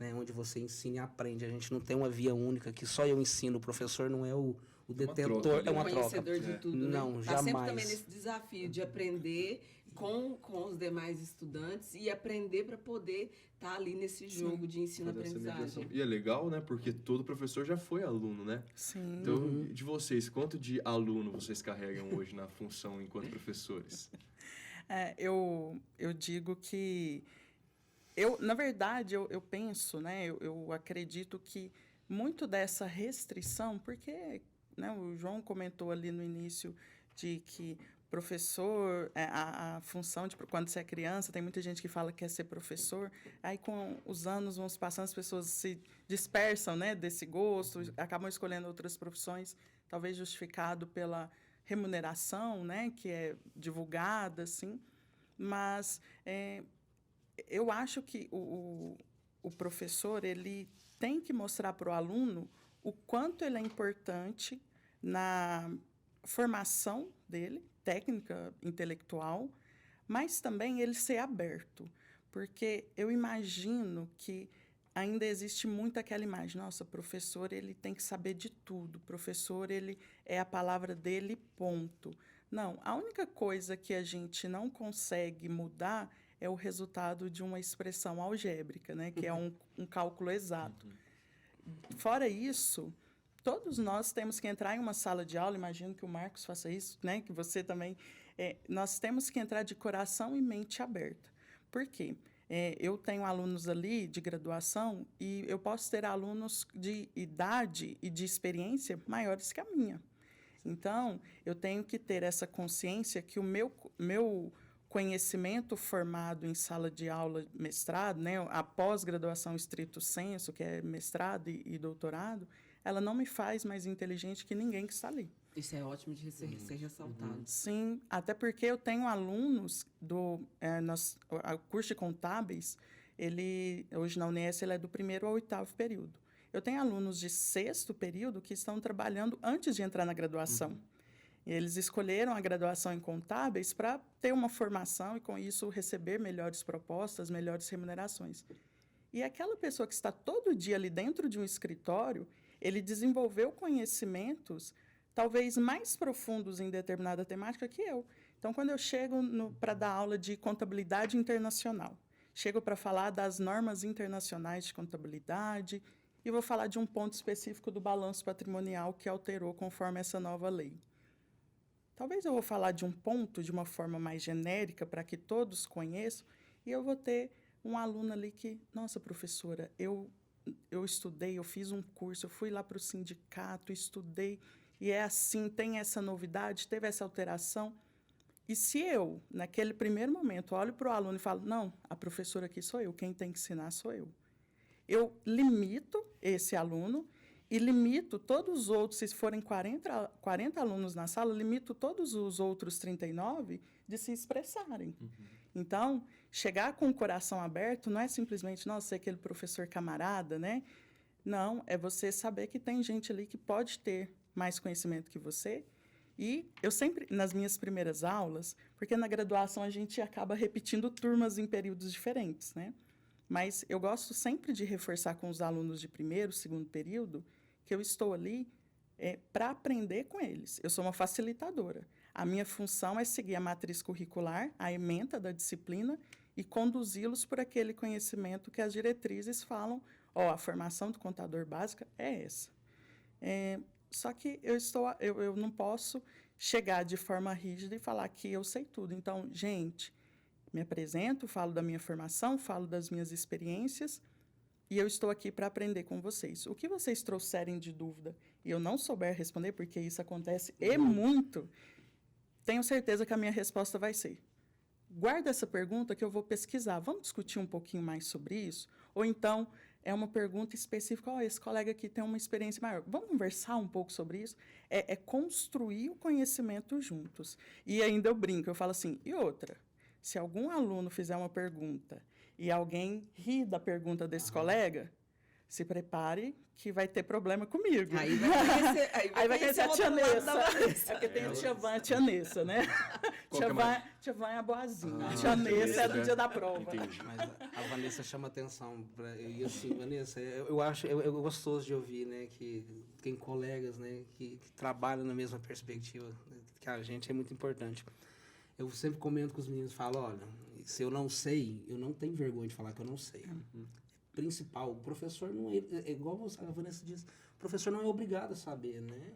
né? Onde você ensina e aprende. A gente não tem uma via única que só eu ensino, o professor não é o detentor, é uma troca. Conhecedor de tudo, né? Não, Tá jamais. sempre também nesse desafio de aprender com os demais estudantes e aprender para poder estar ali nesse jogo de ensino-aprendizagem. E é legal, né? Porque todo professor já foi aluno, né? Sim. Então, de vocês, quanto de aluno vocês carregam hoje na função enquanto professores? Eu digo que... na verdade, eu penso, né? Eu acredito que muito dessa restrição, porque, né, o João comentou ali no início de que professor, a função de quando você é criança, tem muita gente que fala que quer ser professor, aí com os anos vão se passando, as pessoas se dispersam, né, desse gosto, acabam escolhendo outras profissões, talvez justificado pela remuneração, né, que é divulgada, assim, mas eu acho que o professor ele tem que mostrar para o aluno o quanto ele é importante na formação dele, técnica, intelectual, mas também ele ser aberto. Porque eu imagino que ainda existe muito aquela imagem, nossa, professor ele tem que saber de tudo, professor ele é a palavra dele, ponto. Não, a única coisa que a gente não consegue mudar é o resultado de uma expressão algébrica, né, que é um cálculo exato. Fora isso, todos nós temos que entrar em uma sala de aula, imagino que o Marcos faça isso, né, que você também, nós temos que entrar de coração e mente aberta. Por quê? Eu tenho alunos ali de graduação e eu posso ter alunos de idade e de experiência maiores que a minha. Então, eu tenho que ter essa consciência que o meu conhecimento formado em sala de aula, mestrado, né, a pós-graduação estrito sensu, que é mestrado e doutorado, ela não me faz mais inteligente que ninguém que está ali. Isso é ótimo de ser ressaltado. Sim, até porque eu tenho alunos do curso de contábeis, hoje na UNES ele é do 1º ao 8º período. Eu tenho alunos de 6º período que estão trabalhando antes de entrar na graduação. Eles escolheram a graduação em contábeis para ter uma formação e, com isso, receber melhores propostas, melhores remunerações. E aquela pessoa que está todo dia ali dentro de um escritório, ele desenvolveu conhecimentos talvez mais profundos em determinada temática que eu. Então, quando eu chego para dar aula de contabilidade internacional, chego para falar das normas internacionais de contabilidade e vou falar de um ponto específico do balanço patrimonial que alterou conforme essa nova lei. Talvez eu vou falar de um ponto de uma forma mais genérica para que todos conheçam e eu vou ter um aluno ali que, nossa, professora, eu estudei, eu fiz um curso, eu fui lá para o sindicato, estudei, e é assim, tem essa novidade, teve essa alteração. E se eu, naquele primeiro momento, olho para o aluno e falo, não, a professora aqui sou eu, quem tem que ensinar sou eu. Eu limito esse aluno e limito todos os outros, se forem 40 alunos na sala, limito todos os outros 39 de se expressarem. Então, chegar com o coração aberto não é simplesmente, nossa, ser aquele professor camarada, né? Não, é você saber que tem gente ali que pode ter mais conhecimento que você. E eu sempre, nas minhas primeiras aulas, porque na graduação a gente acaba repetindo turmas em períodos diferentes, né? Mas eu gosto sempre de reforçar com os alunos de 1º, 2º período, que eu estou ali para aprender com eles. Eu sou uma facilitadora. A minha função é seguir a matriz curricular, a ementa da disciplina, e conduzi-los por aquele conhecimento que as diretrizes falam, a formação do contador básica é essa. Só que eu não posso chegar de forma rígida e falar que eu sei tudo. Então, gente, me apresento, falo da minha formação, falo das minhas experiências, e eu estou aqui para aprender com vocês. O que vocês trouxerem de dúvida e eu não souber responder, porque isso acontece e muito, tenho certeza que a minha resposta vai ser: guarda essa pergunta que eu vou pesquisar. Vamos discutir um pouquinho mais sobre isso? Ou então, é uma pergunta específica, esse colega aqui tem uma experiência maior. Vamos conversar um pouco sobre isso? É construir o conhecimento juntos. E ainda eu brinco, eu falo assim, e outra, se algum aluno fizer uma pergunta e alguém ri da pergunta desse colega, se prepare que vai ter problema comigo. Aí vai conhecer a tia Nessa. É porque tem a tia Van e a tia Nessa, né? Tia Van é a boazinha. A tia Nessa é do dia da prova. Entendi. Mas a Vanessa chama atenção. E assim, Vanessa, eu acho gostoso de ouvir, né, que tem colegas, né, que trabalham na mesma perspectiva que a gente, é muito importante. Eu sempre comento com os meninos, falo, olha, se eu não sei, eu não tenho vergonha de falar que eu não sei. Principal, o professor não é igual a Vanessa disse, o professor não é obrigado a saber, né?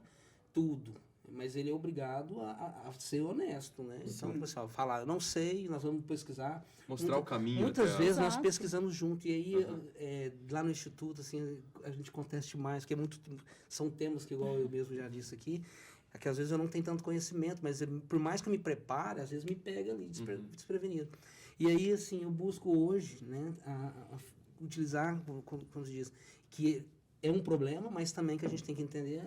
Tudo. Mas ele é obrigado a ser honesto, né? Então, pessoal, falar, eu não sei, nós vamos pesquisar. Mostrar o caminho. Muitas vezes nós Exato. pesquisamos junto. E aí, lá no Instituto, assim, a gente acontece demais, porque são temas que, igual eu mesmo já disse aqui, é que às vezes eu não tenho tanto conhecimento, mas por mais que eu me prepare, às vezes me pega ali, desprevenido. E aí, assim, eu busco hoje, né, a utilizar, como se diz, que é um problema, mas também que a gente tem que entender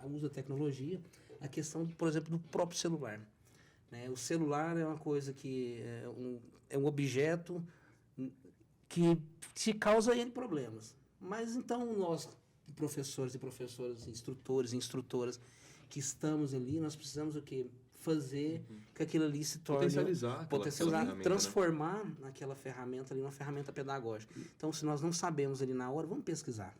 o uso da tecnologia, a questão, por exemplo, do próprio celular. Né? O celular é uma coisa que é um objeto que te causa N problemas. Mas então nós, professores e professoras, instrutores e instrutoras, que estamos ali, nós precisamos o quê? Fazer que aquilo ali se torne... Potencializar aquela transformar aquela ferramenta ali numa ferramenta pedagógica. Então, se nós não sabemos ali na hora, vamos pesquisar.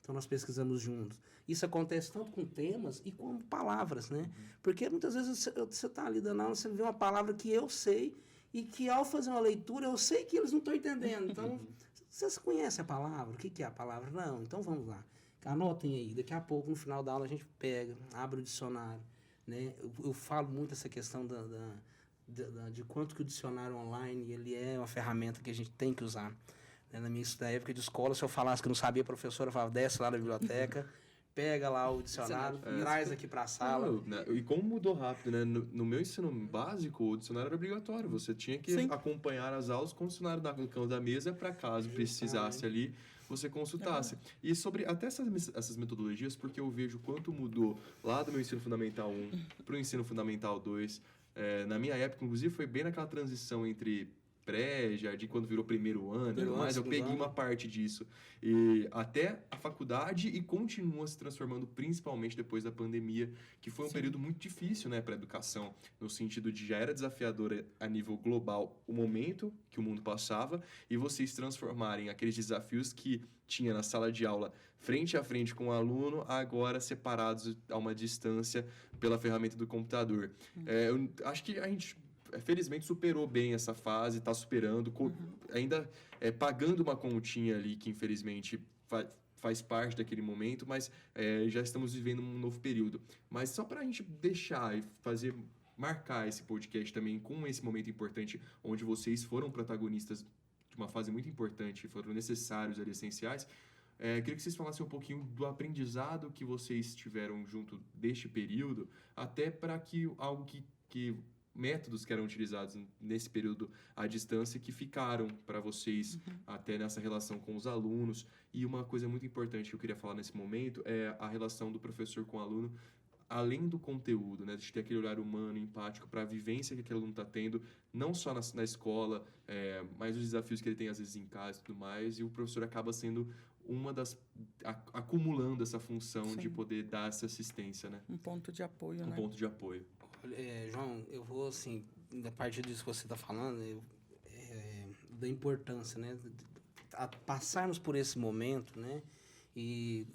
Então, nós pesquisamos juntos. Isso acontece tanto com temas e com palavras, né? Porque muitas vezes você está ali dando aula, você vê uma palavra que eu sei e que ao fazer uma leitura eu sei que eles não estão entendendo. Então, vocês conhecem a palavra? O que é a palavra? Não, então vamos lá. Anotem aí. Daqui a pouco, no final da aula, a gente pega, abre o dicionário. Né? Eu falo muito essa questão de quanto que o dicionário online ele é uma ferramenta que a gente tem que usar. Na minha época de escola, se eu falasse que não sabia, a professora falava, desce lá na biblioteca, pega lá o dicionário, traz aqui para a sala. E como mudou rápido, né? No meu ensino básico, o dicionário era obrigatório. Você tinha que acompanhar as aulas com o dicionário no canto da mesa para caso precisasse ali, você consultasse. E sobre até essas metodologias, porque eu vejo quanto mudou lá do meu ensino fundamental 1 para o ensino fundamental 2. Na minha época, inclusive, foi bem naquela transição entre pré-jardim, quando virou primeiro ano, eu peguei uma parte disso. E até a faculdade e continua se transformando, principalmente depois da pandemia, que foi um período muito difícil, né, para a educação, no sentido de já era desafiadora a nível global o momento que o mundo passava e vocês transformarem aqueles desafios que tinha na sala de aula frente a frente com o aluno, agora separados a uma distância pela ferramenta do computador. Eu acho que a gente felizmente superou bem essa fase, está superando, ainda pagando uma continha ali que infelizmente faz parte daquele momento, mas já estamos vivendo um novo período. Mas só para a gente deixar e marcar esse podcast também com esse momento importante, onde vocês foram protagonistas de uma fase muito importante, foram necessários ali, essenciais, queria que vocês falassem um pouquinho do aprendizado que vocês tiveram junto deste período, até para que algo que métodos que eram utilizados nesse período à distância que ficaram para vocês até nessa relação com os alunos. E uma coisa muito importante que eu queria falar nesse momento é a relação do professor com o aluno, além do conteúdo, né? De ter aquele olhar humano, empático para a vivência que aquele aluno está tendo, não só na escola, mas os desafios que ele tem às vezes em casa e tudo mais, e o professor acaba sendo acumulando essa função de poder dar essa assistência, né? Um ponto de apoio, né? Um ponto de apoio. João, eu vou, assim, a partir disso que você está falando, da importância, né, passarmos por esse momento, né, e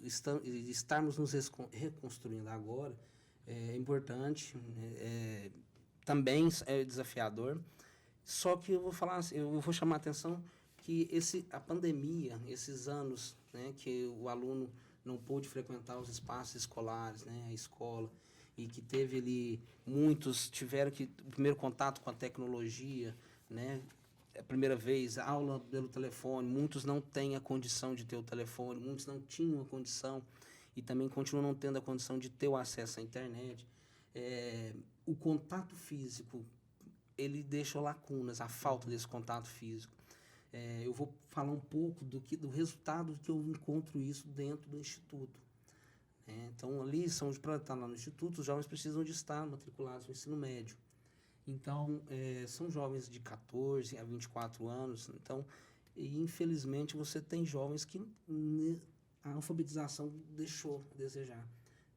estarmos nos reconstruindo agora, é importante, também é desafiador, só que eu vou falar assim, eu vou chamar a atenção que a pandemia, esses anos, né, que o aluno não pôde frequentar os espaços escolares, né, a escola, e que teve ali, muitos tiveram o primeiro contato com a tecnologia, né? A primeira vez, aula pelo telefone, muitos não têm a condição de ter o telefone, muitos não tinham a condição e também continuam não tendo a condição de ter o acesso à internet. O contato físico, ele deixa lacunas, a falta desse contato físico. Eu vou falar um pouco do resultado que eu encontro isso dentro do Instituto. Então, ali, para estar lá no Instituto, os jovens precisam de estar matriculados no ensino médio. Então, são jovens de 14 a 24 anos. Então, infelizmente, você tem jovens que a alfabetização deixou a desejar.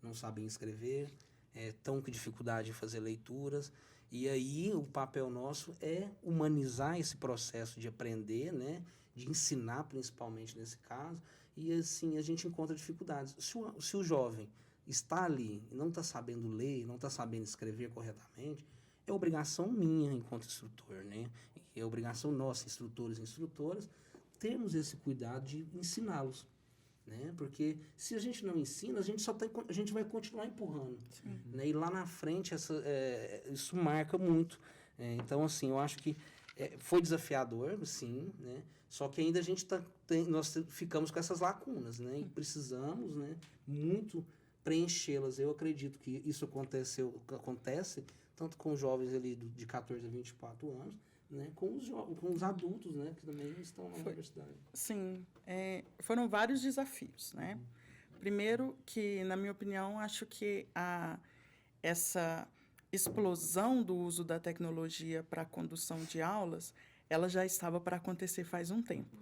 Não sabem escrever, estão com dificuldade de fazer leituras. E aí, o papel nosso é humanizar esse processo de aprender, né? De ensinar, principalmente nesse caso. E assim, a gente encontra dificuldades. Se o jovem está ali e não está sabendo ler, não está sabendo escrever corretamente, é obrigação minha enquanto instrutor, né? É obrigação nossa, instrutores e instrutoras, termos esse cuidado de ensiná-los, né? Porque se a gente não ensina, a gente vai continuar empurrando, né? E lá na frente isso marca muito. Então, assim, eu acho que foi desafiador, sim, né? Só que ainda nós ficamos com essas lacunas, né? E precisamos, né, muito preenchê-las. Eu acredito que isso acontece tanto com os jovens ali de 14 a 24 anos, né, com os adultos, né, que também estão na universidade. Sim, foram vários desafios, né? Primeiro que, na minha opinião, acho que essa explosão do uso da tecnologia para a condução de aulas, ela já estava para acontecer faz um tempo.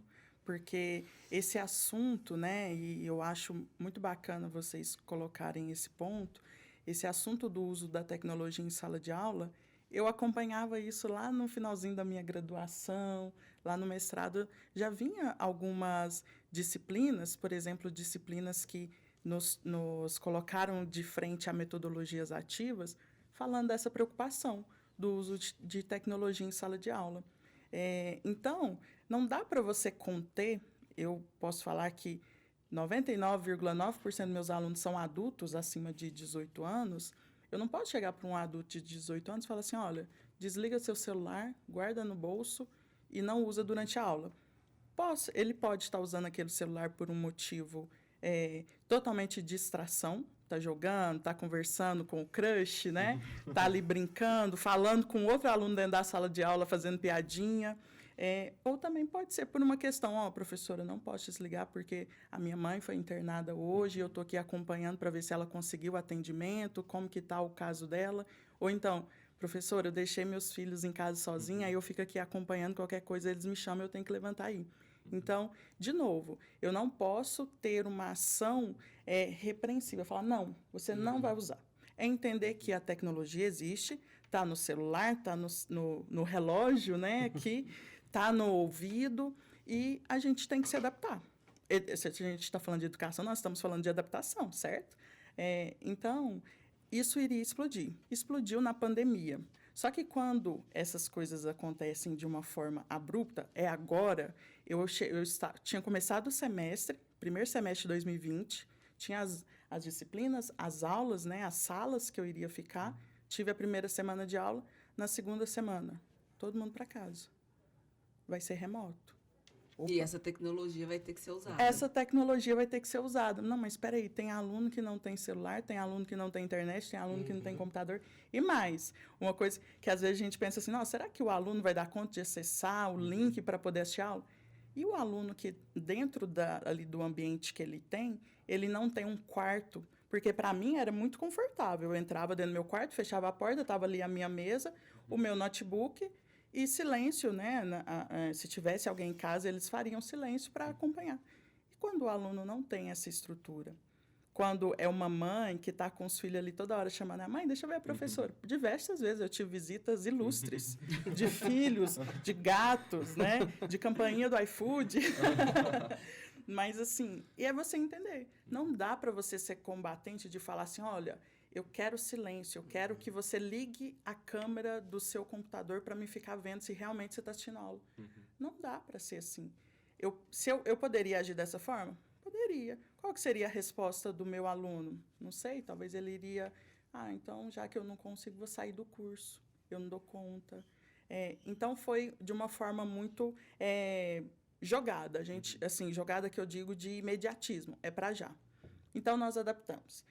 Porque esse assunto, né, e eu acho muito bacana vocês colocarem esse ponto, esse assunto do uso da tecnologia em sala de aula, eu acompanhava isso lá no finalzinho da minha graduação, lá no mestrado, já vinha algumas disciplinas, por exemplo, disciplinas que nos colocaram de frente a metodologias ativas, falando dessa preocupação do uso de tecnologia em sala de aula. Então, não dá para você conter, eu posso falar que 99,9% dos meus alunos são adultos acima de 18 anos, eu não posso chegar para um adulto de 18 anos e falar assim, olha, desliga seu celular, guarda no bolso e não usa durante a aula. Ele pode estar usando aquele celular por um motivo totalmente de distração, está jogando, está conversando com o crush, né? Está ali brincando, falando com outro aluno dentro da sala de aula, fazendo piadinha. Ou também pode ser por uma questão, professora, não posso desligar porque a minha mãe foi internada hoje, eu estou aqui acompanhando para ver se ela conseguiu atendimento, como que está o caso dela. Ou então, professora, eu deixei meus filhos em casa sozinha, aí eu fico aqui acompanhando, qualquer coisa eles me chamam, eu tenho que levantar aí. Então, de novo, eu não posso ter uma ação repreensível, falar, não, você não vai usar. É entender que a tecnologia existe, está no celular, está no relógio, né, que está no ouvido, e a gente tem que se adaptar. Se a gente está falando de educação, nós estamos falando de adaptação, certo? Então, isso iria explodir. Explodiu na pandemia. Só que quando essas coisas acontecem de uma forma abrupta, agora, eu tinha começado o semestre, primeiro semestre de 2020, tinha as disciplinas, as aulas, né, as salas que eu iria ficar, tive a primeira semana de aula, na segunda semana, todo mundo para casa. Vai ser remoto. Opa. E essa tecnologia vai ter que ser usada. Essa tecnologia vai ter que ser usada. Não, mas espera aí, tem aluno que não tem celular, tem aluno que não tem internet, tem aluno que não tem computador. E mais, uma coisa que às vezes a gente pensa assim, nossa, será que o aluno vai dar conta de acessar o link para poder assistir a aula? E o aluno que dentro ali do ambiente que ele tem, ele não tem um quarto, porque para mim era muito confortável. Eu entrava dentro do meu quarto, fechava a porta, estava ali a minha mesa, o meu notebook e silêncio, né? Se tivesse alguém em casa, eles fariam silêncio para acompanhar. E quando o aluno não tem essa estrutura? Quando é uma mãe que está com os filhos ali toda hora chamando a mãe, deixa eu ver a professora. Diversas vezes eu tive visitas ilustres de filhos, de gatos, né? De campainha do iFood. Mas, assim, e é você entender. Não dá para você ser combatente de falar assim, olha, eu quero silêncio, eu quero que você ligue a câmera do seu computador para me ficar vendo se realmente você está assistindo a aula. Não dá para ser assim. Eu poderia agir dessa forma? Poderia. Qual que seria a resposta do meu aluno? Não sei, talvez ele iria... então, já que eu não consigo, vou sair do curso. Eu não dou conta. Então, foi de uma forma muito jogada. Jogada que eu digo de imediatismo. É para já. Então, nós adaptamos.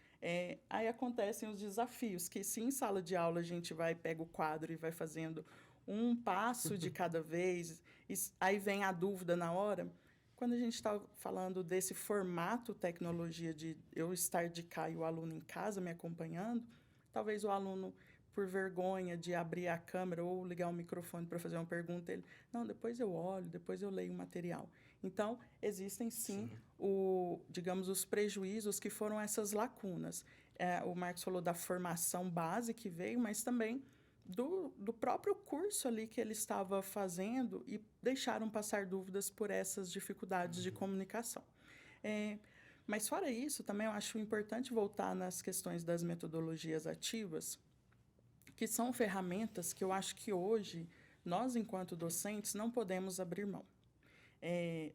Aí acontecem os desafios, que se em sala de aula a gente pega o quadro e vai fazendo um passo de cada vez, aí vem a dúvida na hora. Quando a gente está falando desse formato tecnologia de eu estar de cá e o aluno em casa me acompanhando, talvez o aluno, por vergonha de abrir a câmera ou ligar o microfone para fazer uma pergunta, ele, não, depois eu olho, depois eu leio o material. Então, existem sim, os prejuízos que foram essas lacunas. O Marcos falou da formação base que veio, mas também do próprio curso ali que ele estava fazendo e deixaram passar dúvidas por essas dificuldades de comunicação. Mas, fora isso, também eu acho importante voltar nas questões das metodologias ativas, que são ferramentas que eu acho que hoje nós, enquanto docentes, não podemos abrir mão.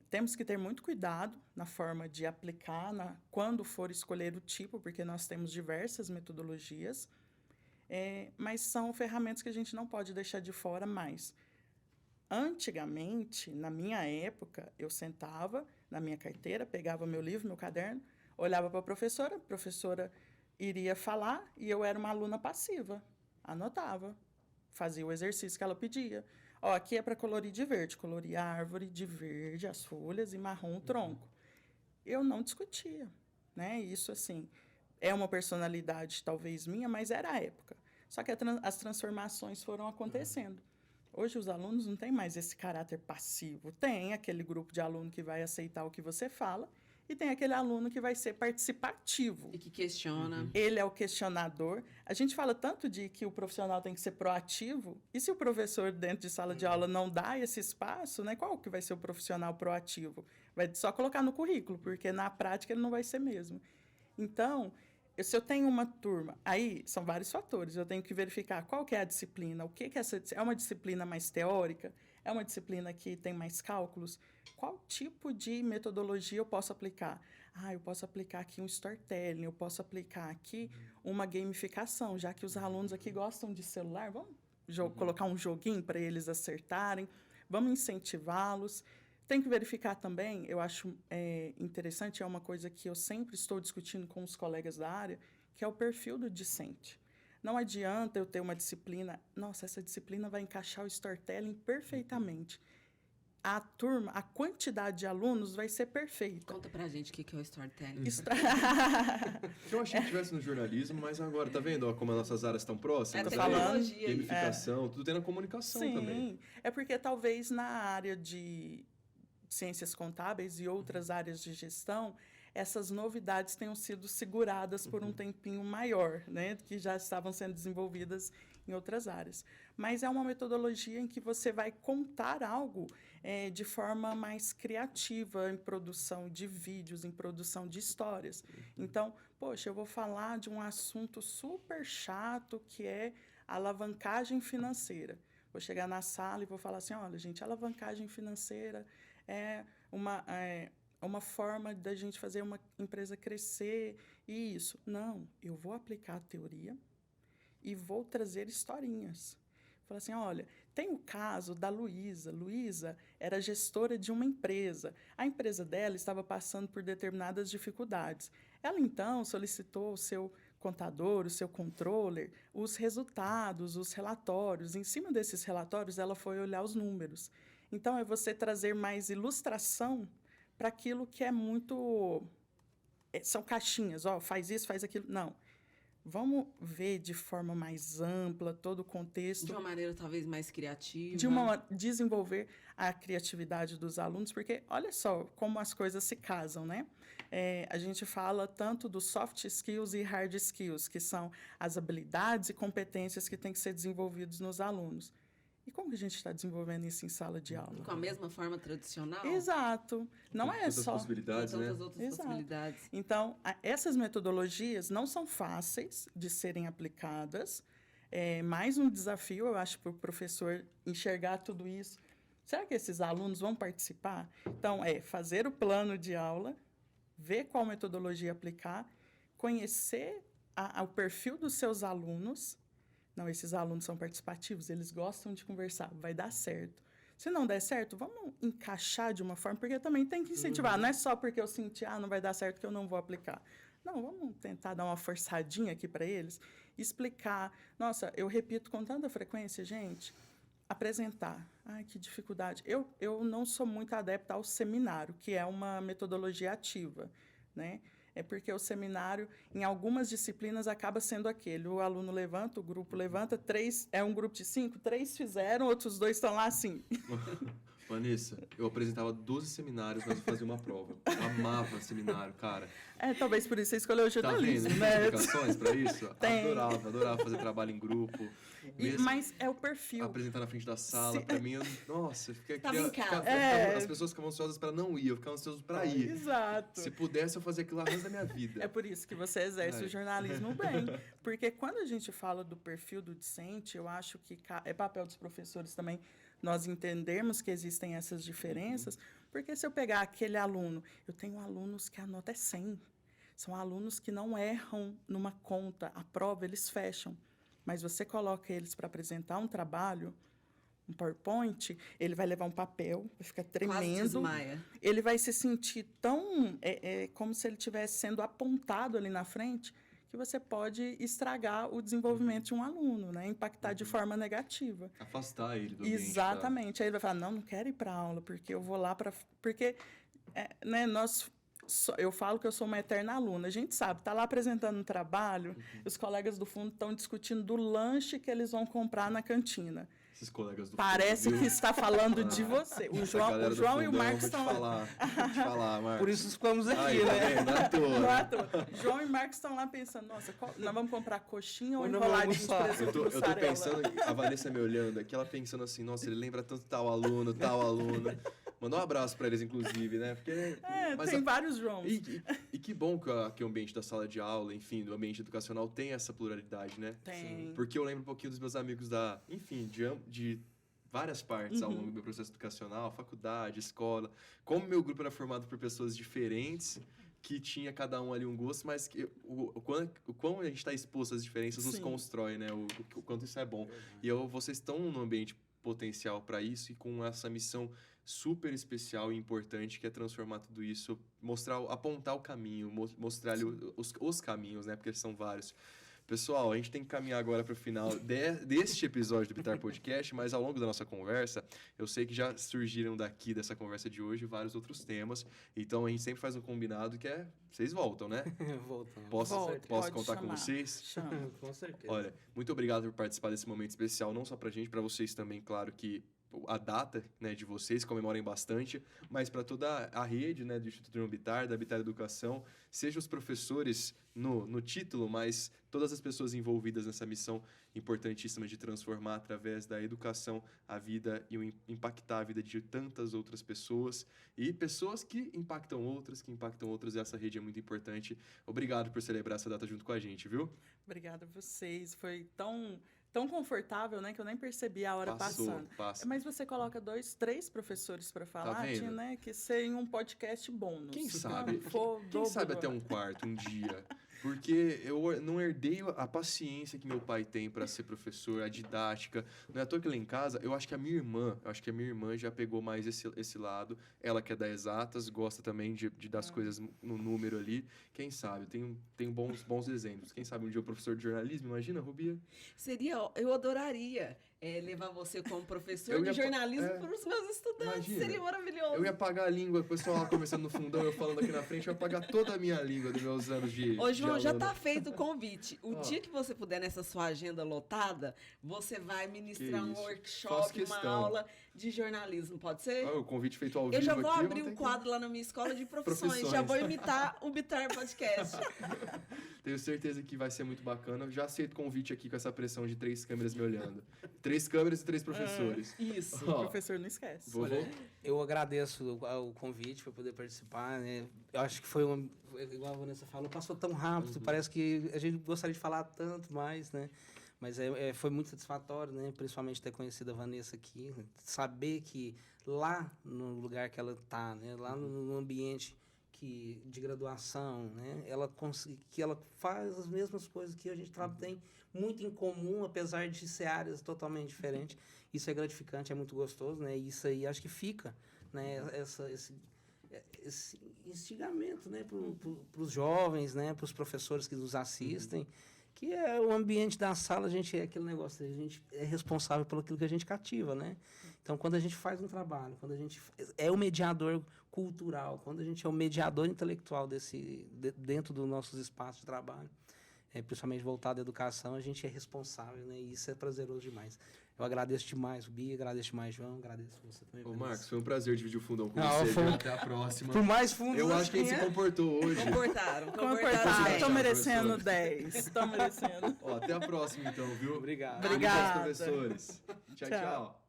Temos que ter muito cuidado na forma de aplicar, quando for escolher o tipo, porque nós temos diversas metodologias, mas são ferramentas que a gente não pode deixar de fora mais. Antigamente, na minha época, eu sentava na minha carteira, pegava meu livro, meu caderno, olhava para a professora iria falar e eu era uma aluna passiva, anotava, fazia o exercício que ela pedia. Ó, aqui é para colorir de verde, colorir a árvore de verde, as folhas, e marrom o tronco. Eu não discutia, né? Isso, assim, é uma personalidade talvez minha, mas era a época. Só que as transformações foram acontecendo. Hoje os alunos não têm mais esse caráter passivo. Tem aquele grupo de aluno que vai aceitar o que você fala e tem aquele aluno que vai ser participativo. E que questiona. Ele é o questionador. A gente fala tanto de que o profissional tem que ser proativo, e se o professor dentro de sala de aula não dá esse espaço, né, qual que vai ser o profissional proativo? Vai só colocar no currículo, porque na prática ele não vai ser mesmo. Então, se eu tenho uma turma, aí são vários fatores, eu tenho que verificar qual que é a disciplina, o que essa é uma disciplina mais teórica, é uma disciplina que tem mais cálculos, qual tipo de metodologia eu posso aplicar? Eu posso aplicar aqui um storytelling, eu posso aplicar aqui uma gamificação, já que os alunos aqui gostam de celular, vamos colocar um joguinho para eles acertarem, vamos incentivá-los. Tem que verificar também, eu acho interessante, é uma coisa que eu sempre estou discutindo com os colegas da área, que é o perfil do discente. Não adianta eu ter uma disciplina, nossa, essa disciplina vai encaixar o storytelling perfeitamente. A turma, a quantidade de alunos vai ser perfeita. Conta pra gente o que é o storytelling. Eu achei que tivesse no jornalismo, mas agora, tá vendo como as nossas áreas estão próximas? Tecnologia. Gamificação, tudo tem na comunicação também. Sim, é porque talvez na área de ciências contábeis e outras áreas de gestão, essas novidades tenham sido seguradas por um tempinho maior, né, que já estavam sendo desenvolvidas em outras áreas. Mas é uma metodologia em que você vai contar algo de forma mais criativa, em produção de vídeos, em produção de histórias. Então, poxa, eu vou falar de um assunto super chato, que é a alavancagem financeira. Vou chegar na sala e vou falar assim, olha, gente, a alavancagem financeira é uma forma da gente fazer uma empresa crescer e isso. Não, eu vou aplicar a teoria e vou trazer historinhas. Falar assim, olha, tem o caso da Luísa. Luísa era gestora de uma empresa. A empresa dela estava passando por determinadas dificuldades. Ela, então, solicitou o seu contador, o seu controller, os resultados, os relatórios. Em cima desses relatórios, ela foi olhar os números. Então, é você trazer mais ilustração para aquilo que é muito... São caixinhas, faz isso, faz aquilo. Não. Vamos ver de forma mais ampla todo o contexto. De uma maneira talvez mais criativa. Desenvolver a criatividade dos alunos, porque olha só como as coisas se casam, né? A gente fala tanto dos soft skills e hard skills, que são as habilidades e competências que têm que ser desenvolvidos nos alunos. E como que a gente está desenvolvendo isso em sala de aula? Com a mesma forma tradicional? Exato. Não é só... possibilidades, com né? tantas outras possibilidades. Então, essas metodologias não são fáceis de serem aplicadas. É mais um desafio, eu acho, para o professor enxergar tudo isso. Será que esses alunos vão participar? Então, fazer o plano de aula, ver qual metodologia aplicar, conhecer o perfil dos seus alunos. Não, esses alunos são participativos, eles gostam de conversar, vai dar certo. Se não der certo, vamos encaixar de uma forma, porque também tem que incentivar. Não é só porque eu senti, não vai dar certo que eu não vou aplicar. Não, vamos tentar dar uma forçadinha aqui para eles, explicar. Nossa, eu repito com tanta frequência, gente, apresentar. Ai, que dificuldade. Eu não sou muito adepta ao seminário, que é uma metodologia ativa, né? É porque o seminário, em algumas disciplinas, acaba sendo aquele. O aluno levanta, o grupo levanta, 3, é um grupo de 5, 3 fizeram, outros 2 estão lá assim. Vanessa, eu apresentava 12 seminários, mas eu fazia uma prova. Eu amava seminário, cara. Talvez por isso você escolheu o Tá jornalismo, vendo? né? Explicações pra isso? Tem. Adorava fazer trabalho em grupo. Mas é o perfil. Apresentar na frente da sala, pra mim, nossa, eu fiquei Tava em casa. As pessoas ficavam ansiosas pra não ir, eu ficava ansioso pra ir. Exato. Se pudesse, eu fazia aquilo o resto da minha vida. É por isso que você exerce o jornalismo bem. Porque quando a gente fala do perfil do discente, eu acho que é papel dos professores também nós entendermos que existem essas diferenças. Porque se eu pegar aquele aluno, eu tenho alunos que a nota é 100. São alunos que não erram numa conta, a prova eles fecham. Mas você coloca eles para apresentar um trabalho, um PowerPoint, ele vai levar um papel, vai ficar Quase tremendo. desmaia. Ele vai se sentir tão... como se ele estivesse sendo apontado ali na frente, que você pode estragar o desenvolvimento de um aluno, né? Impactar de forma negativa. Afastar ele do ambiente. Exatamente. Aí ele vai falar, não quero ir para aula, porque eu vou lá para... Porque eu falo que eu sou uma eterna aluna. A gente sabe, está lá apresentando um trabalho, os colegas do fundo estão discutindo do lanche que eles vão comprar na cantina. Esses colegas do Parece fundo, que viu? está falando de você. O João e o Marcos estão lá. Vou te falar, Marcos. Por isso ficamos aqui, Aí, tá né? vendo? Não é à toa. Não é à toa. João e Marcos estão lá pensando, nossa, nós vamos comprar coxinha ou Ou não enroladinho de vamos almoçar? presunto Eu tô mussarela? pensando, a Vanessa me olhando aqui, ela pensando assim, nossa, ele lembra tanto tal aluno. Mandar um abraço pra eles, inclusive, né? Porque, mas tem vários Joãos. E que bom que o ambiente da sala de aula, enfim, do ambiente educacional tem essa pluralidade, né? Tem. Porque eu lembro um pouquinho dos meus amigos de várias partes ao longo do meu processo educacional, faculdade, escola. Como meu grupo era formado por pessoas diferentes, que tinha cada um ali um gosto, mas que o quão a gente está exposto às diferenças nos Sim. constrói, né? O quanto isso é bom. E vocês estão num ambiente potencial para isso e com essa missão super especial e importante que é transformar tudo isso, apontar o caminho, mostrar ali os caminhos, né? Porque são vários. Pessoal, a gente tem que caminhar agora para o final deste episódio do Bitar Podcast, mas ao longo da nossa conversa, eu sei que já surgiram dessa conversa de hoje vários outros temas. Então a gente sempre faz um combinado que vocês voltam, né? Voltamos. Posso Pode contar com chamar. vocês? Chama. Com certeza. Olha, muito obrigado por participar desse momento especial, não só pra gente, pra vocês também, claro que a data, né, de vocês, comemorem bastante, mas para toda a rede, né, do Instituto João Bittar, da Bittar Educação, seja os professores no título, mas todas as pessoas envolvidas nessa missão importantíssima de transformar através da educação a vida e impactar a vida de tantas outras pessoas e pessoas que impactam outras, e essa rede é muito importante. Obrigado por celebrar essa data junto com a gente, viu? Obrigada a vocês. Foi tão confortável, né, que eu nem percebi a hora passando. Passa. Mas você coloca 2, 3 professores para falar, vendo? né, que seria um podcast bônus. Quem Se sabe? não for Quem dobro sabe do até um quarto um dia? Porque eu não herdei a paciência que meu pai tem para ser professor, a didática. Não é à toa que lá em casa, eu acho que a minha irmã já pegou mais esse lado. Ela que é da exatas, gosta também de dar as coisas no número ali. Quem sabe? Tenho bons exemplos. Quem sabe um dia o professor de jornalismo, imagina, Rubia? Eu adoraria levar você como professor Eu de ia jornalismo para os meus estudantes. Imagina. Seria maravilhoso. Eu ia apagar a língua, o pessoal lá começando no fundão, eu falando aqui na frente, eu ia apagar toda a minha língua dos meus anos de Ô, João, já aluno. está feito o convite. O dia que você puder, nessa sua agenda lotada, você vai ministrar um isso. Faço workshop, uma questão. aula de jornalismo, pode ser? O convite feito ao Eu vivo já vou aqui, abrir um quadro lá na minha escola de profissões. Já Profissões. vou imitar o Bitar Podcast. Tenho certeza que vai ser muito bacana. Já aceito o convite aqui com essa pressão de 3 câmeras me olhando. 3 câmeras e 3 professores. Isso. O Ó, professor não esquece. vou- Eu agradeço o convite para poder participar, né? Eu acho que igual a Vanessa falou, passou tão rápido, parece que a gente gostaria de falar tanto mais, né? Mas foi muito satisfatório, né? Principalmente ter conhecido a Vanessa aqui, saber que lá no lugar que ela está, né? Lá no ambiente de graduação, né? Que ela faz as mesmas coisas que a gente tem muito em comum, apesar de ser áreas totalmente diferentes. Isso é gratificante, é muito gostoso, né? E isso aí acho que fica, né? Esse instigamento, né? Para os jovens, né? Para os professores que nos assistem, que é o ambiente da sala, a gente é aquele negócio, a gente é responsável pelo aquilo que a gente cativa, né? Então, quando a gente faz um trabalho, quando a gente é o mediador cultural, quando a gente é o mediador intelectual dentro dos nossos espaços de trabalho, principalmente voltado à educação, a gente é responsável, né? E isso é prazeroso demais. Eu agradeço demais, Bia, agradeço demais, João, agradeço você também. Ô, Marcos, foi um prazer dividir o fundão com Não, você. foi- Viu? Até a próxima. Por mais fundo, Eu acho que a gente se comportou hoje. Comportaram Comportar, bem. tô merecendo professor. 10. Tô merecendo. Ó, até a próxima, então, viu? Obrigado. Obrigada. Professores. Tchau, Tchau. tchau.